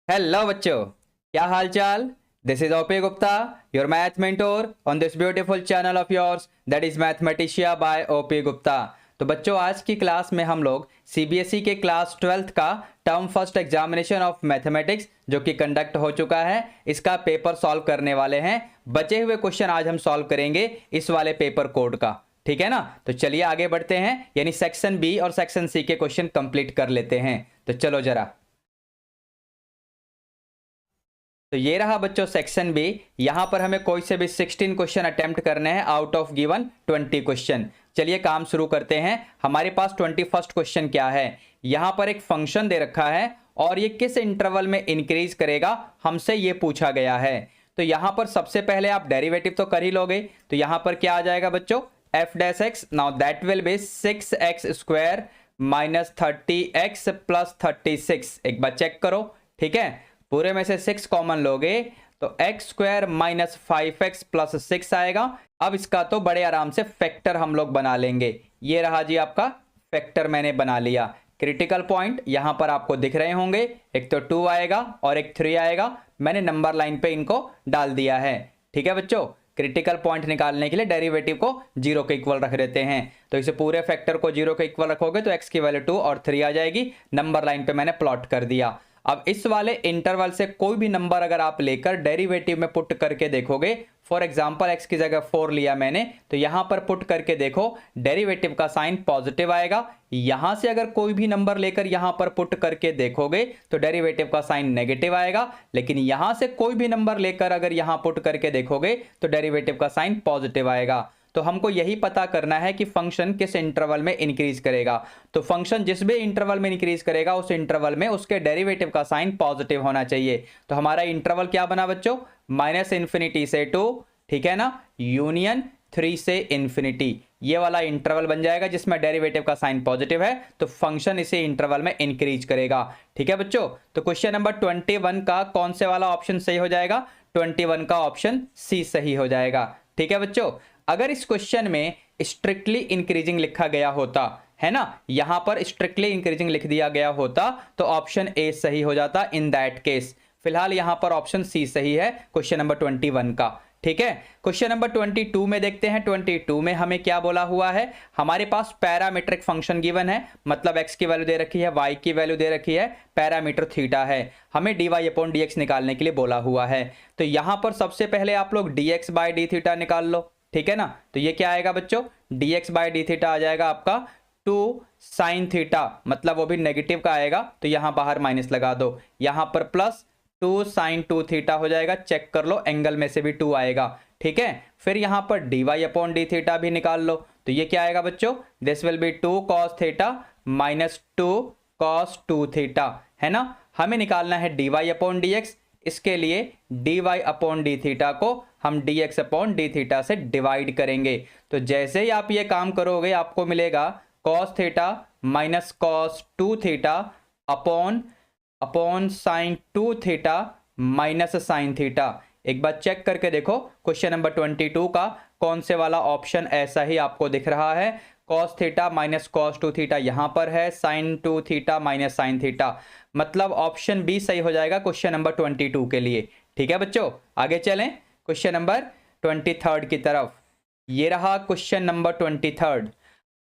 Hello बच्चों, क्या हाल चाल। This is OP Gupta, your math mentor on this beautiful channel of yours that is Mathematicia by OP Gupta. तो बच्चों, आज की क्लास में हम लोग सीबीएसई के क्लास 12th का term first examination of mathematics जो कि कंडक्ट हो चुका है, इसका पेपर सॉल्व करने वाले हैं। बचे हुए क्वेश्चन आज हम सॉल्व करेंगे इस वाले पेपर कोड का, ठीक है ना। तो चलिए आगे बढ़ते हैं, यानी सेक्शन बी और सेक्शन सी के क्वेश्चन कंप्लीट कर लेते हैं। तो चलो जरा, तो ये रहा बच्चों सेक्शन बी। यहां पर हमें कोई से भी 16 क्वेश्चन अटेम्प्ट करने हैं आउट ऑफ गिवन 20 क्वेश्चन। चलिए काम शुरू करते हैं। हमारे पास 21st क्वेश्चन क्या है। यहां पर एक फंक्शन दे रखा है और ये किस इंटरवल में इंक्रीज करेगा, हमसे ये पूछा गया है। तो यहां पर सबसे पहले आप डेरिवेटिव तो कर ही लोगे। तो यहां पर क्या आ जाएगा बच्चों, F dash x, now that will be 6x² minus 30x plus 36। एक बार चेक करो, ठीक है। पूरे में से 6 कॉमन लोगे तो x² माइनस 5x प्लस 6 आएगा। अब इसका तो बड़े आराम से फैक्टर हम लोग बना लेंगे। ये रहा जी आपका फैक्टर, मैंने बना लिया। क्रिटिकल पॉइंट यहां पर आपको दिख रहे होंगे, एक तो 2 आएगा और एक 3 आएगा। मैंने नंबर लाइन पे इनको डाल दिया है, ठीक है बच्चों। क्रिटिकल पॉइंट निकालने के लिए डेरिवेटिव को 0 के इक्वल रख देते हैं। तो इसे पूरे फैक्टर को 0 के इक्वल रखोगे तो x की वैल्यू 2 और 3 आ जाएगी। नंबर लाइन पे मैंने प्लॉट कर दिया। अब इस वाले इंटरवल से कोई भी नंबर अगर आप लेकर डेरिवेटिव में पुट करके देखोगे, फॉर एग्जांपल x की जगह 4 लिया मैंने, तो यहां पर पुट करके देखो डेरिवेटिव का साइन पॉजिटिव आएगा। यहां से अगर कोई भी नंबर लेकर यहां पर पुट करके देखोगे तो डेरिवेटिव का साइन नेगेटिव आएगा। लेकिन यहां से कोई भी नंबर लेकर अगर यहां पुट करके देखोगे तो डेरिवेटिव का साइन पॉजिटिव आएगा। तो हमको यही पता करना है कि फंक्शन किस इंटरवल में इंक्रीज करेगा। तो फंक्शन जिस भी इंटरवल में इंक्रीज करेगा उस इंटरवल में उसके डेरिवेटिव का साइन पॉजिटिव होना चाहिए। तो हमारा इंटरवल क्या बना बच्चों, -∞ से 2, ठीक है ना, यूनियन 3 से इंफिनिटी। ये वाला इंटरवल बन जाएगा जिसमें डेरिवेटिव का साइन पॉजिटिव है, तो फंक्शन इसी इंटरवल में इंक्रीज करेगा, ठीक है बच्चों। तो क्वेश्चन नंबर 21 का कौन से वाला ऑप्शन सही हो जाएगा, 21 का ऑप्शन सी सही हो जाएगा, ठीक है बच्चों। अगर इस क्वेश्चन में स्ट्रिक्टली इंक्रीजिंग लिखा गया होता है ना, यहां पर स्ट्रिक्टली इंक्रीजिंग लिख दिया गया होता तो ऑप्शन ए सही हो जाता इन दैट केस। फिलहाल यहां पर ऑप्शन सी सही है क्वेश्चन नंबर 21 का, ठीक है। क्वेश्चन नंबर 22 में देखते हैं। 22 में हमें क्या बोला हुआ है, हमारे पास पैरामीट्रिक फंक्शन गिवन है, मतलब x की वैल्यू दे रखी है, y की वैल्यू दे रखी है, पैरामीटर थीटा है। हमें dy/dx निकालने के लिए बोला हुआ है। तो यहां पर सबसे पहले आप लोग dx/d निकाल लो, ठीक है ना। तो ये क्या आएगा बच्चों, dx/d आ जाएगा आपका 2 sin थीटा, मतलब वो भी नेगेटिव का आएगा तो यहां बाहर माइनस लगा दो, यहां पर प्लस 2 sin 2 थीटा हो जाएगा। चेक कर लो, एंगल में से भी 2 आएगा, ठीक है। फिर यहां पर dy/d भी निकाल लो। तो ये क्या आएगा बच्चों, this will be 2 cos theta minus 2 cos 2 theta, है ना। हमें निकालना है dy/dx। इसके लिए dy/d को हम dx/d से डिवाइड करेंगे। तो जैसे ही आप ये काम करोगे आपको मिलेगा cos theta minus cos 2 theta upon sin 2 theta minus sin theta. एक बार चेक करके देखो क्वेश्चन नंबर 22 का कौन से वाला ऑप्शन ऐसा ही आपको दिख रहा है। cos theta minus cos 2 theta यहां पर है, sin 2 theta minus sin theta, मतलब ऑप्शन बी सही हो जाएगा क्वेश्चन नंबर 22 के लिए, ठीक है बच्चों। आगे चलें क्वेश्चन नंबर 23 की तरफ। ये रहा question number 23।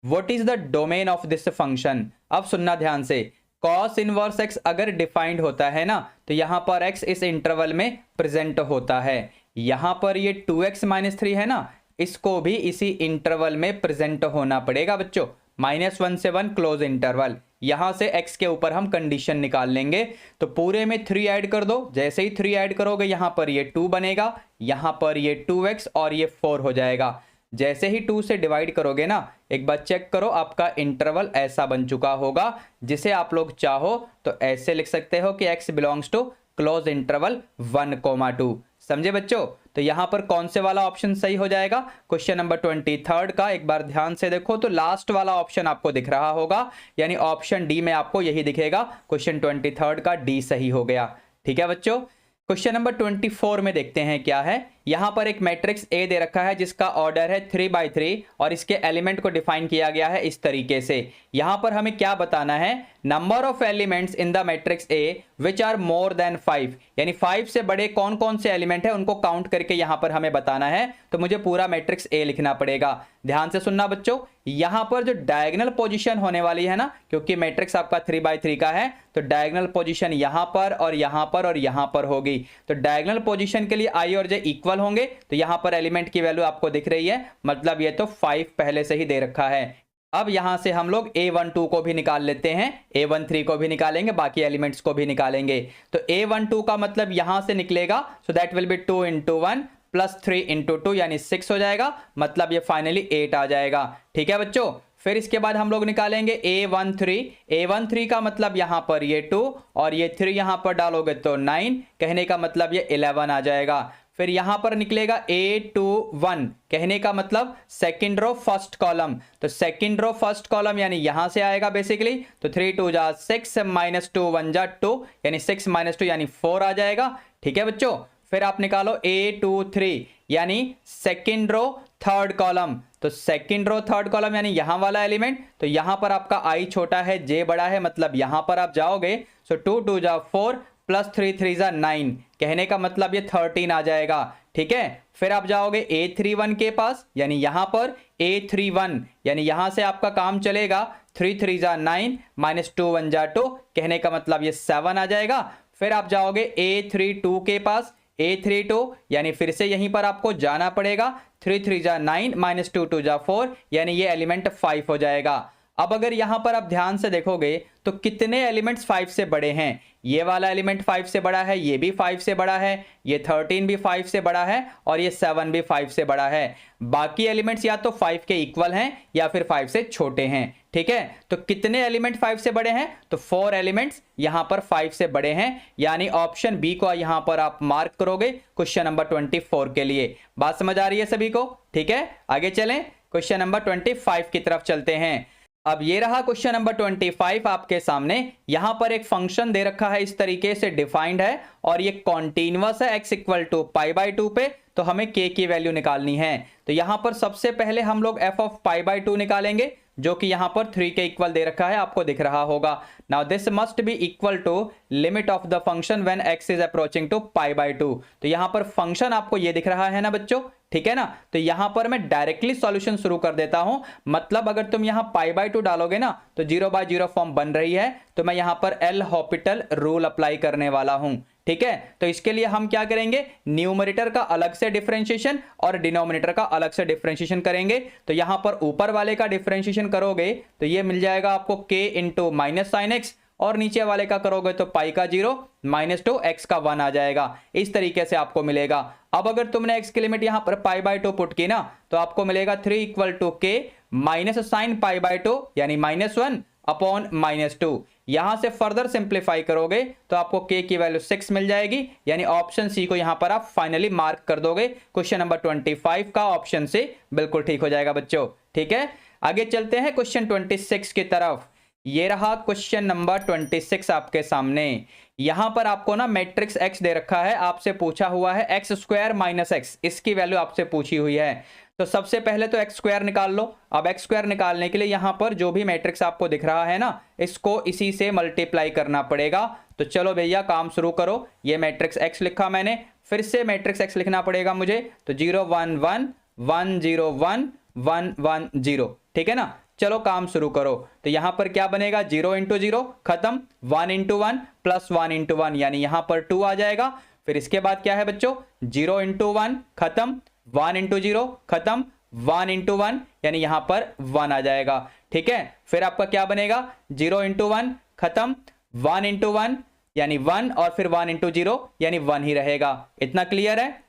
What is the domain of this function. अब सुनना ध्यान से, cos इनवर्स x अगर डिफाइंड होता है ना तो यहां पर x इस इंटरवल में प्रेजेंट होता है। यहां पर ये 2x-3 है ना, इसको भी इसी इंटरवल में प्रेजेंट होना पड़ेगा बच्चों। -1 से 1 क्लोज इंटरवल, यहां से x के ऊपर हम कंडीशन निकाल लेंगे। तो पूरे में 3 ऐड कर दो, जैसे ही 3 ऐड करोगे यहां पर ये 2 बनेगा, यहां पर ये 2x और ये 4 हो जाएगा। जैसे ही 2 से डिवाइड करोगे ना, एक बार चेक करो आपका इंटरवल ऐसा बन चुका होगा, जिसे आप लोग चाहो तो ऐसे लिख सकते हो कि x belongs to close interval 1, 2। समझे बच्चों। तो यहां पर कौन से वाला ऑप्शन सही हो जाएगा, क्वेश्चन नंबर 23 का एक बार ध्यान से देखो तो लास्ट वाला ऑप्शन आपको दिख रहा होगा, यानी ऑप्शन डी में आपको यही दिखेगा। क्वेश्चन 23 का डी सही हो गया, ठीक है बच्चों। क्वेश्चन नंबर 24 में देखते हैं क्या है। यहाँ पर एक मैट्रिक्स ए दे रखा है जिसका ऑर्डर है 3x3 और इसके एलिमेंट को डिफाइन किया गया है इस तरीके से। यहाँ पर हमें क्या बताना है, number of elements in the matrix A which are more than 5, यानी 5 से बड़े कौन कौन से एलिमेंट है उनको काउंट करके यहाँ पर हमें बताना है। तो मुझे पूरा मैट्रिक्स ए लिखना पड़ेगा। ध्यान से सुनना बच्चों, यहाँ पर जो डायगोनल पोजीशन होने वाली है ना, क्योंकि मैट्रिक्स आपका 3x3 का है तो डायगोनल पोजीशन यहाँ पर और यहाँ पर और यहाँ पर होगी। तो डायगोनल पोजीशन के लिए i और j इक्वल होंगे, तो यहाँ पर एलिमेंट की वैल्यू आपको दिख रही है, मतलब ये तो 5 पहले से ही दे रखा है। अब यहां से हम लोग a12 को भी निकाल लेते हैं, a13 को भी निकालेंगे, बाकी एलिमेंट्स को भी निकालेंगे। तो a12 का मतलब यहां से निकलेगा, so that will be 2 into 1 plus 3 into 2 यानी 6 हो जाएगा, मतलब ये फाइनली 8 आ जाएगा। ठीक है बच्चों, फिर इसके बाद हम लोग निकालेंगे a13 का मतलब यहां पर ये 2 और ये 3 यहां पर डालोगे तो 9, कहने का मतलब ये 11 आ जाएगा। फिर यहां पर निकलेगा a21, कहने का मतलब सेकंड रो फर्स्ट कॉलम, तो सेकंड रो फर्स्ट कॉलम यानी यहां से आएगा बेसिकली। तो 3 2 जा 6 -2 1 जा 2 यानी 6 - 2 यानी 4 आ जाएगा। ठीक है बच्चों, फिर आप निकालो a23 यानी सेकंड रो थर्ड कॉलम, तो सेकंड रो थर्ड कॉलम यानी यहां वाला एलिमेंट। तो यहां पर आपका i छोटा है j बड़ा है, मतलब यहां पर आप जाओगे सो 2 2 जा 4 प्लस 3 3 जा 9, कहने का मतलब ये 13 आ जाएगा। ठीक है, फिर आप जाओगे a31 के पास, यानी यहां पर a31 यानी यहां से आपका काम चलेगा 3 3 जा 9 -2 1 जा 2, कहने का मतलब ये 7 आ जाएगा। फिर आप जाओगे a32 के पास, a32 यानी फिर से यहीं पर आपको जाना पड़ेगा, 3 3 जा 9 -2 2 जा 4 यानी ये एलिमेंट 5 हो जाएगा। अब अगर यहां पर आप ध्यान से देखोगे तो कितने एलिमेंट्स 5 से बड़े हैं, ये वाला एलिमेंट 5 से बड़ा है, ये भी 5 से बड़ा है, ये 13 भी 5 से बड़ा है और ये 7 भी 5 से बड़ा है। बाकी एलिमेंट्स या तो 5 के इक्वल हैं या फिर 5 से छोटे हैं। ठीक है, तो कितने एलिमेंट 5 से बड़े हैं, तो 4 एलिमेंट्स यहां पर 5 से बड़े हैं, यानी ऑप्शन बी को यहां पर आप मार्क करोगे क्वेश्चन नंबर 24 के लिए। बात समझ आ रही है सभी को? ठीक है, आगे चलें, क्वेश्चन नंबर 25 की तरफ चलते हैं। अब ये रहा क्वेश्चन नंबर 25 आपके सामने। यहां पर एक फंक्शन दे रखा है, इस तरीके से डिफाइंड है और ये कॉन्टिन्यूअस है x = π/2 पे, तो हमें k की वैल्यू निकालनी है। तो यहां पर सबसे पहले हम लोग f of π/2 निकालेंगे, जो कि यहां पर 3 के इक्वल दे रखा है, आपको दिख रहा होगा। Now this must be equal to limit of the function when x is approaching to π/2। तो यहां पर फंक्शन आपको ये दिख रहा है ना बच्चों, ठीक है ना। तो यहां पर मैं डायरेक्टली सॉल्यूशन शुरू कर देता हूं, मतलब अगर तुम यहां π/2 डालोगे ना तो 0/0 फॉर्म बन रही है, तो मैं यहां पर एल हॉपिटल रूल अप्लाई करने वाला हूं। ठीक है, तो इसके लिए हम क्या करेंगे, न्यूमरेटर का अलग से डिफरेंशिएशन और डिनोमिनेटर का अलग से डिफरेंशिएशन करेंगे। तो यहां पर ऊपर वाले का डिफरेंशिएशन करोगे तो ये मिल जाएगा आपको k into minus sine x, और नीचे वाले का करोगे तो पाई का 0 -2 x का 1 आ जाएगा। इस तरीके से आपको मिलेगा। अब अगर तुमने x की लिमिट यहां पर π/2 पुट की ना तो आपको मिलेगा 3 = k माइनस साइन π/2 यानी -1 अपॉन -2। यहां से फर्दर सिंप्लीफाई करोगे तो आपको k की वैल्यू 6 मिल जाएगी, यानी ऑप्शन सी को यहां पर आप फाइनली मार्क कर दोगे। क्वेश्चन नंबर 25 का ऑप्शन सी बिल्कुल ठीक हो जाएगा बच्चों। ठीक है, आगे चलते हैं क्वेश्चन 26 की तरफ। ये रहा क्वेश्चन नंबर 26 आपके सामने। यहां पर आपको ना मैट्रिक्स x दे रखा है, आपसे पूछा हुआ है x² - x, इसकी वैल्यू आपसे पूछी हुई है। तो सबसे पहले तो x² निकाल लो। अब x² निकालने के लिए यहां पर जो भी मैट्रिक्स आपको दिख रहा है ना, इसको इसी से मल्टीप्लाई करना पड़ेगा। तो चलो भैया काम शुरू करो। ये मैट्रिक्स x लिखा मैंने, फिर से मैट्रिक्स x लिखना पड़ेगा मुझे। तो 0 1 1 1 0 1 1 1 0, ठीक है ना। चलो काम शुरू करो। तो यहां पर क्या बनेगा, 0 × 0 खत्म, 1 × 1 प्लस 1 × 1 यानी यहां पर 2 आ जाएगा। फिर इसके बाद क्या है बच्चों, 0 × 1 खत्म, 1 × 0 खत्म, 1 × 1 यानी यहां पर 1 आ जाएगा। ठीक है, फिर आपका क्या बनेगा, 0 × 1 खत्म, 1 × 1 यानी 1 और फिर 1 × 0 यानी 1 ही रहेगा। इतना क्लियर है।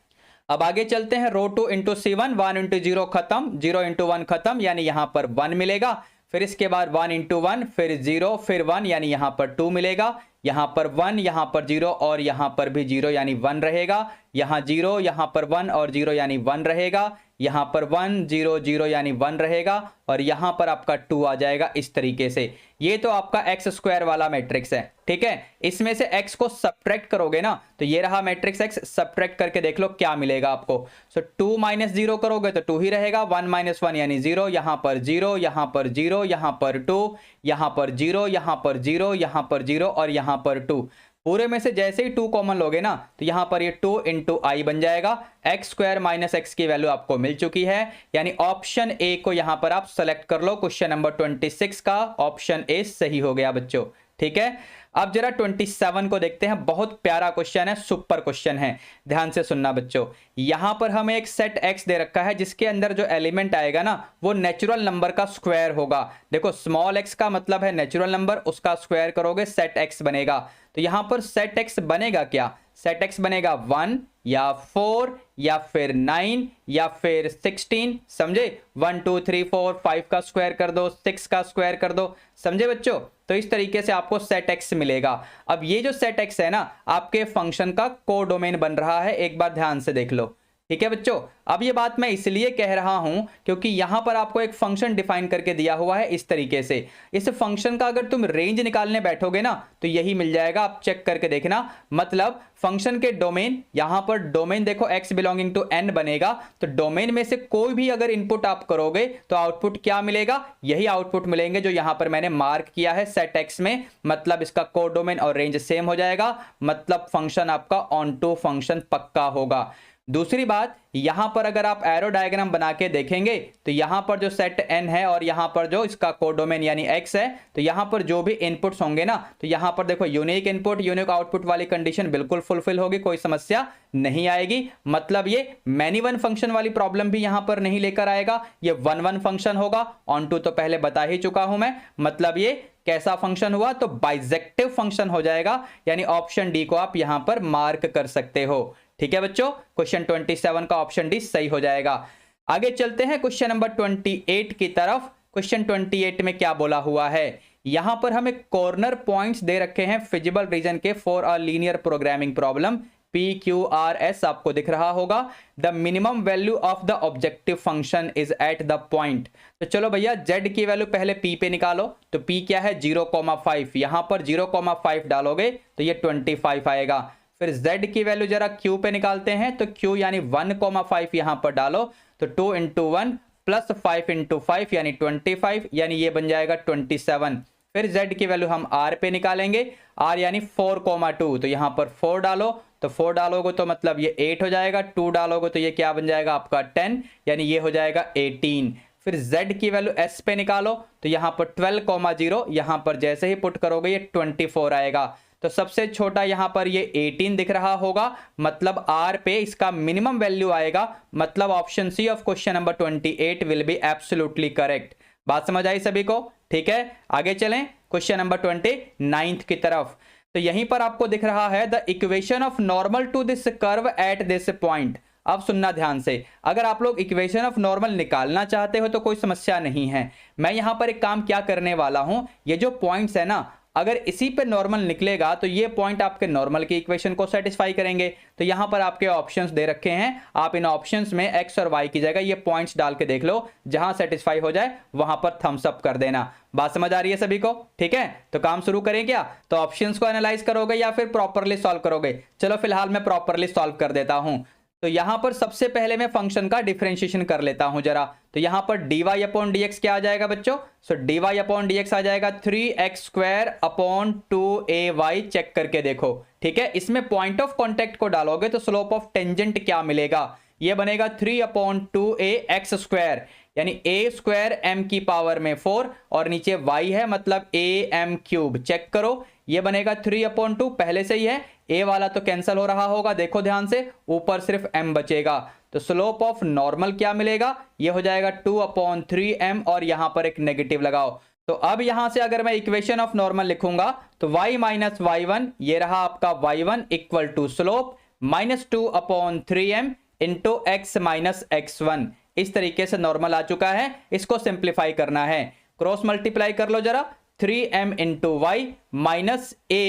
अब आगे चलते हैं, रो 2 × C1, 1 × 0 खत्म, 0 × 1 खत्म यानी यहां पर 1 मिलेगा। फिर इसके बाद 1 × 1 फिर 0 फिर 1 यानी यहां पर 2 मिलेगा। यहां पर 1 यहां पर 0 और यहां पर भी 0 यानी 1 रहेगा। यहां 0 यहां पर 1 और 0 यानी 1 रहेगा। यहाँ पर 1 0 0 यानी 1 रहेगा और यहाँ पर आपका 2 आ जाएगा इस तरीके से। ये तो आपका एक्स स्क्वायर वाला मैट्रिक्स है, ठीक है। इसमें से x को सब्ट्रैक्ट करोगे ना तो ये रहा मैट्रिक्स x, सब्ट्रैक्ट करके देख लो क्या मिलेगा आपको। सो 2 माइनस 0 करोगे तो 2 ही रहेगा, 1 माइनस 1 यानी 0, यहाँ पर 0, यहाँ पर 0, यहाँ पर 2, यहाँ पर 0, यहाँ पर 0, यहाँ पर 0 और यहाँ पर 2। पूरे में से जैसे ही 2 कॉमन लोगे ना तो यहां पर ये 2 इंटू आई बन जाएगा। एक्स स्क्वायर माइनस एक्स की वैल्यू आपको मिल चुकी है, यानी ऑप्शन ए को यहां पर आप सेलेक्ट कर लो। क्वेश्चन नंबर 26 का ऑप्शन ए सही हो गया बच्चों, ठीक है। अब जरा 27 को देखते हैं, बहुत प्यारा क्वेश्चन है, सुपर क्वेश्चन है, ध्यान से सुनना बच्चों। यहां पर हमें एक सेट x दे रखा है जिसके अंदर जो एलिमेंट आएगा ना वो नेचुरल नंबर का स्क्वायर होगा। देखो स्मॉल x का मतलब है नेचुरल नंबर, उसका स्क्वायर करोगे सेट x बनेगा। तो यहां पर सेट x बनेगा क्या? सेट x बनेगा 1 या 4 या फिर 9 या फिर 16, समझे। 1 2 3 4 5 का स्क्वायर कर दो, 6 का स्क्वायर कर दो, समझे बच्चों। तो इस तरीके से आपको सेट x मिलेगा। अब ये जो सेट x है ना आपके फंक्शन का कोडोमेन बन रहा है, एक बार ध्यान से देख लो, ठीक है बच्चों। अब ये बात मैं इसलिए कह रहा हूं क्योंकि यहां पर आपको एक फंक्शन डिफाइन करके दिया हुआ है इस तरीके से। इस फंक्शन का अगर तुम रेंज निकालने बैठोगे ना तो यही मिल जाएगा, आप चेक करके देखना। मतलब फंक्शन के डोमेन, यहां पर डोमेन देखो x बिलोंगिंग टू n बनेगा, तो डोमेन में से कोई भी अगर इनपुट आप करोगे तो आउटपुट क्या मिलेगा? यही आउटपुट मिलेंगे जो यहां पर मैंने मार्क किया है सेट x में। मतलब इसका कोडोमेन और रेंज सेम हो जाएगा, मतलब फंक्शन आपका ऑन टू फंक्शन पक्का होगा। दूसरी बात, यहां पर अगर आप एरो डायग्राम बना के देखेंगे तो यहां पर जो सेट n है और यहां पर जो इसका कोडोमेन यानी x है, तो यहां पर जो भी इनपुट्स होंगे ना तो यहां पर देखो यूनिक इनपुट यूनिक आउटपुट वाली कंडीशन बिल्कुल फुलफिल होगी, कोई समस्या नहीं आएगी। मतलब ये मैनी वन फंक्शन वाली प्रॉब्लम भी यहां पर नहीं लेकर आएगा, ये 1 1 फंक्शन होगा। ऑन टू तो पहले बता ही चुका हूं मैं, मतलब ये कैसा फंक्शन हुआ तो बाइजेक्टिव फंक्शन हो जाएगा, यानी ऑप्शन डी को आप यहां पर मार्क कर सकते हो, ठीक है बच्चों। क्वेश्चन 27 का ऑप्शन डी सही हो जाएगा। आगे चलते हैं क्वेश्चन नंबर 28 की तरफ। क्वेश्चन 28 में क्या बोला हुआ है? यहां पर हमें कॉर्नर पॉइंट्स दे रखे हैं फिजिबल रीजन के for a linear programming problem. PQRS आपको दिख रहा होगा। The minimum value of the objective function is at the point. तो चलो भैया z की वैल्यू पहले p पे निकालो। तो p क्या है 0,5, यहां पर 0,5 डालोगे तो ये 25 आएगा। फिर z की वैल्यू जरा q पे निकालते हैं, तो q यानी 1,5 यहां पर डालो तो 2 इंटू 1 प्लस 5 इंटू 5 यानी 25, यानी ये बन जाएगा 27। फिर z की वैल्यू हम r पे निकालेंगे, r यानी 4,2, तो यहां पर 4 डालो, तो 4 डालोगे तो मतलब ये 8 हो जाएगा, 2 डालोगे तो ये क्या बन जाएगा आपका 10, यानी ये हो जाएगा 18। फिर z की वैल्यू s पे निकालो, तो यहां पर 12,0, यहां पर जैसे ही पुट करोगे ये 24 आएगा। तो सबसे छोटा यहां पर ये 18 दिख रहा होगा, मतलब r पे इसका मिनिमम वैल्यू आएगा। मतलब option C of question number 28 will be absolutely correct. बात समझ आई सभी को? ठीक है, आगे चलें क्वेश्चन नंबर 29 की तरफ। तो यहीं पर आपको दिख रहा है the equation of normal to this curve at this point. अब सुनना ध्यान से, अगर आप लोग इक्वेशन ऑफ नॉर्मल निकालना चाहते हो तो कोई समस्या नहीं है। मैं यहां पर एक काम क्या करने वाला हूं, ये जो पॉइंट्स है ना, अगर इसी पे नॉर्मल निकलेगा तो ये पॉइंट आपके नॉर्मल की इक्वेशन को सेटिस्फाई करेंगे। तो यहां पर आपके ऑप्शंस दे रखे हैं, आप इन ऑप्शंस में x और y की जगह ये पॉइंट्स डाल के देख लो, जहां सेटिस्फाई हो जाए वहां पर थम्स अप कर देना। बात समझ आ रही है सभी को? ठीक है, तो काम शुरू करें क्या? तो ऑप्शंस को एनालाइज करोगे या फिर प्रॉपरली सॉल्व करोगे? चलो फिलहाल मैं प्रॉपरली सॉल्व कर देता हूं। तो यहां पर सबसे पहले मैं फंक्शन का डिफरेंशिएशन कर लेता हूं जरा। तो यहां पर dy अपॉन dx क्या आ जाएगा बच्चों? सो dy अपॉन dx आ जाएगा 3x² अपॉन 2ay। चेक करके देखो, ठीक है। इसमें पॉइंट ऑफ कॉन्टेक्ट को डालोगे तो स्लोप ऑफ टेंजेंट क्या मिलेगा? ये बनेगा 3 अपॉन 2ax², यानी a² m की पावर में 4 और नीचे y है मतलब am³। चेक करो, ये बनेगा 3 अपॉन 2, पहले से ही है, a वाला तो कैंसिल हो रहा होगा, देखो ध्यान से, ऊपर सिर्फ m बचेगा। तो स्लोप ऑफ नॉर्मल क्या मिलेगा? ये हो जाएगा 2 अपॉन 3m और यहां पर एक नेगेटिव लगाओ। तो अब यहां से अगर मैं इक्वेशन ऑफ नॉर्मल लिखूंगा तो y माइनस y1, ये रहा आपका y1 equal to slope -2 upon 3m into x minus x1। इस तरीके से नॉर्मल आ चुका है, इसको सिंप्लीफाई करना है, क्रॉस मल्टीप्लाई कर लो जरा, 3m into Y minus a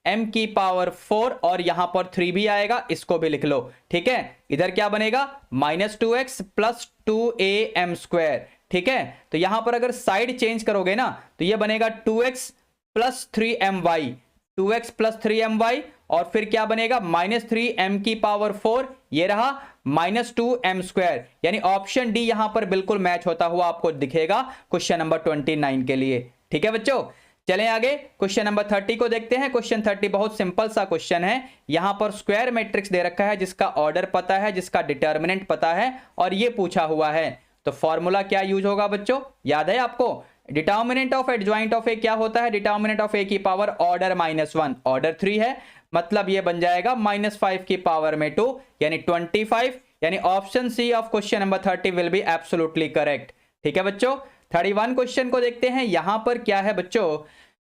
m की पावर 4 और यहां पर 3 भी आएगा, इसको भी लिख लो। ठीक है, इधर क्या बनेगा -2x प्लस 2am स्क्वायर। ठीक है, तो यहां पर अगर साइड चेंज करोगे ना तो ये बनेगा 2x plus 3my, 2x plus 3my, और फिर क्या बनेगा -3m की पावर 4, ये रहा -2m स्क्वायर। यानी ऑप्शन डी यहां पर बिल्कुल मैच होता हुआ आपको दिखेगा क्वेश्चन नंबर 29 के लिए। ठीक है बच्चों, चलें आगे क्वेश्चन नंबर 30 को देखते हैं। क्वेश्चन 30 बहुत सिंपल सा क्वेश्चन है। यहां पर स्क्वायर मैट्रिक्स दे रखा है जिसका ऑर्डर पता है, जिसका डिटर्मिनेंट पता है, और ये पूछा हुआ है। तो फॉर्मूला क्या यूज होगा बच्चों, याद है आपको? डिटर्मिनेंट ऑफ एडजॉइंट ऑफ ए क्या होता है? डिटर्मिनेंट ऑफ ए की पावर ऑर्डर -1, ऑर्डर 3 है, मतलब ये बन जाएगा -5 की पावर में 2 यानी 25। यानी option C of question number 30 will be absolutely correct. ठीक है बच्चों, 31 क्वेश्चन को देखते हैं। यहां पर क्या है बच्चों,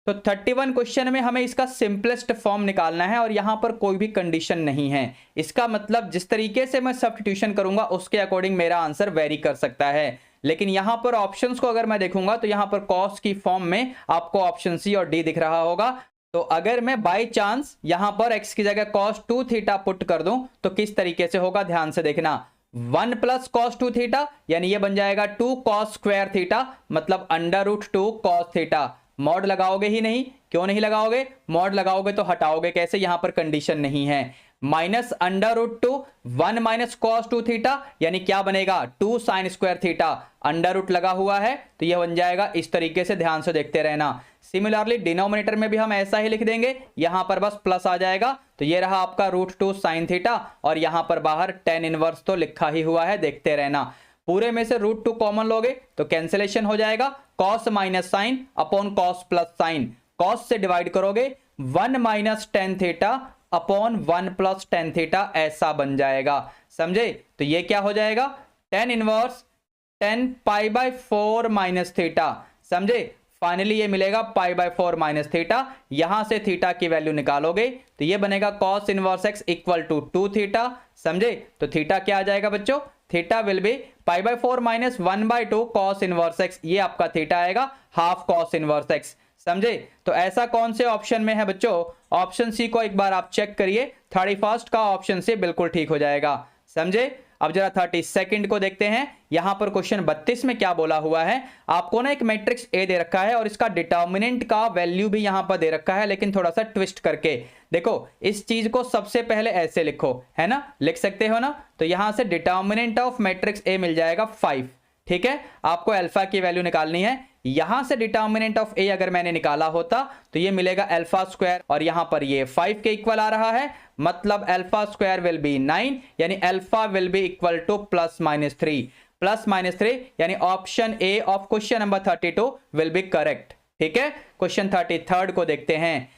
तो 31 क्वेश्चन में हमें इसका सिंपलेस्ट फॉर्म निकालना है और यहां पर कोई भी कंडीशन नहीं है। इसका मतलब जिस तरीके से मैं सब्स्टिट्यूशन करूंगा उसके अकॉर्डिंग मेरा आंसर वेरी कर सकता है। लेकिन यहां पर ऑप्शंस को अगर मैं देखूंगा तो यहां पर कॉस की फॉर्म में आपको ऑप्शन सी और डी दिख रहा होगा। तो अगर मैं बाय चांस यहां पर x की जगह cos 2 थीटा पुट कर दूं तो किस तरीके से होगा, ध्यान से देखना। 1 प्लस cos 2 थीटा यानी ये बन जाएगा 2 cos स्क्वायर थीटा, मतलब √2 cos थीटा। मॉड लगाओगे ही नहीं, क्यों नहीं लगाओगे? मॉड लगाओगे तो हटाओगे कैसे, यहां पर कंडीशन नहीं है। -√2 1 माइनस cos 2 थीटा यानी क्या बनेगा 2 sin square theta. Under root लगा हुआ है तो यह बन जाएगा इस तरीके से, ध्यान से देखते रहना। सिमिलरली डिनोमिनेटर में भी हम ऐसा ही लिख देंगे, यहां पर बस प्लस आ जाएगा। तो ये रहा आपका √2 sin थीटा और यहां पर बाहर tan इनवर्स तो लिखा ही हुआ है, देखते रहना। पूरे में से √2 कॉमन लोगे तो कैंसिलेशन हो जाएगा, cos minus sine upon cos plus sign. cos से डिवाइड करोगे 1 minus tan theta upon 1 plus tan theta, ऐसा बन जाएगा। समझे? तो ये क्या हो जाएगा tan inverse tan π/4 minus theta. समझे? फाइनली ये मिलेगा π/4 माइनस थीटा। यहां से थीटा की वैल्यू निकालोगे तो ये बनेगा cos inverse x equal to 2 theta. समझे? तो थीटा क्या आ जाएगा बच्चों, theta will be π/4 minus 1/2 cos inverse x, ये आपका थीटा आएगा, हाफ cos इनवर्स x। समझे? तो ऐसा कौन से ऑप्शन में है बच्चों, ऑप्शन सी को एक बार आप चेक करिए, 31 का ऑप्शन सी बिल्कुल ठीक हो जाएगा। समझे? अब जरा 32 को देखते हैं। यहां पर क्वेश्चन 32 में क्या बोला हुआ है, आपको ना एक मैट्रिक्स ए दे रखा है और इसका डिटर्मिनेंट का वैल्यू भी यहां पर दे रखा है, लेकिन थोड़ा सा ट्विस्ट करके। देखो इस चीज को सबसे पहले ऐसे लिखो, है ना, लिख सकते हो ना। तो यहां से डिटर्मिनेंट ऑफ मैट्रिक्स ए मिल जाएगा 5। ठीक है, आपको अल्फा की वैल्यू निकालनी है। यहां से डिटर्मिनेंट ऑफ ए अगर मैंने निकाला होता तो ये मिलेगा अल्फा स्क्वायर, और यहां पर ये 5 के इक्वल आ रहा है, मतलब अल्फा स्क्वायर विल बी 9, यानी alpha will be equal to +-3 यानी option A of question number 32 will be correct. ठीक है, क्वेश्चन 33 को देखते हैं।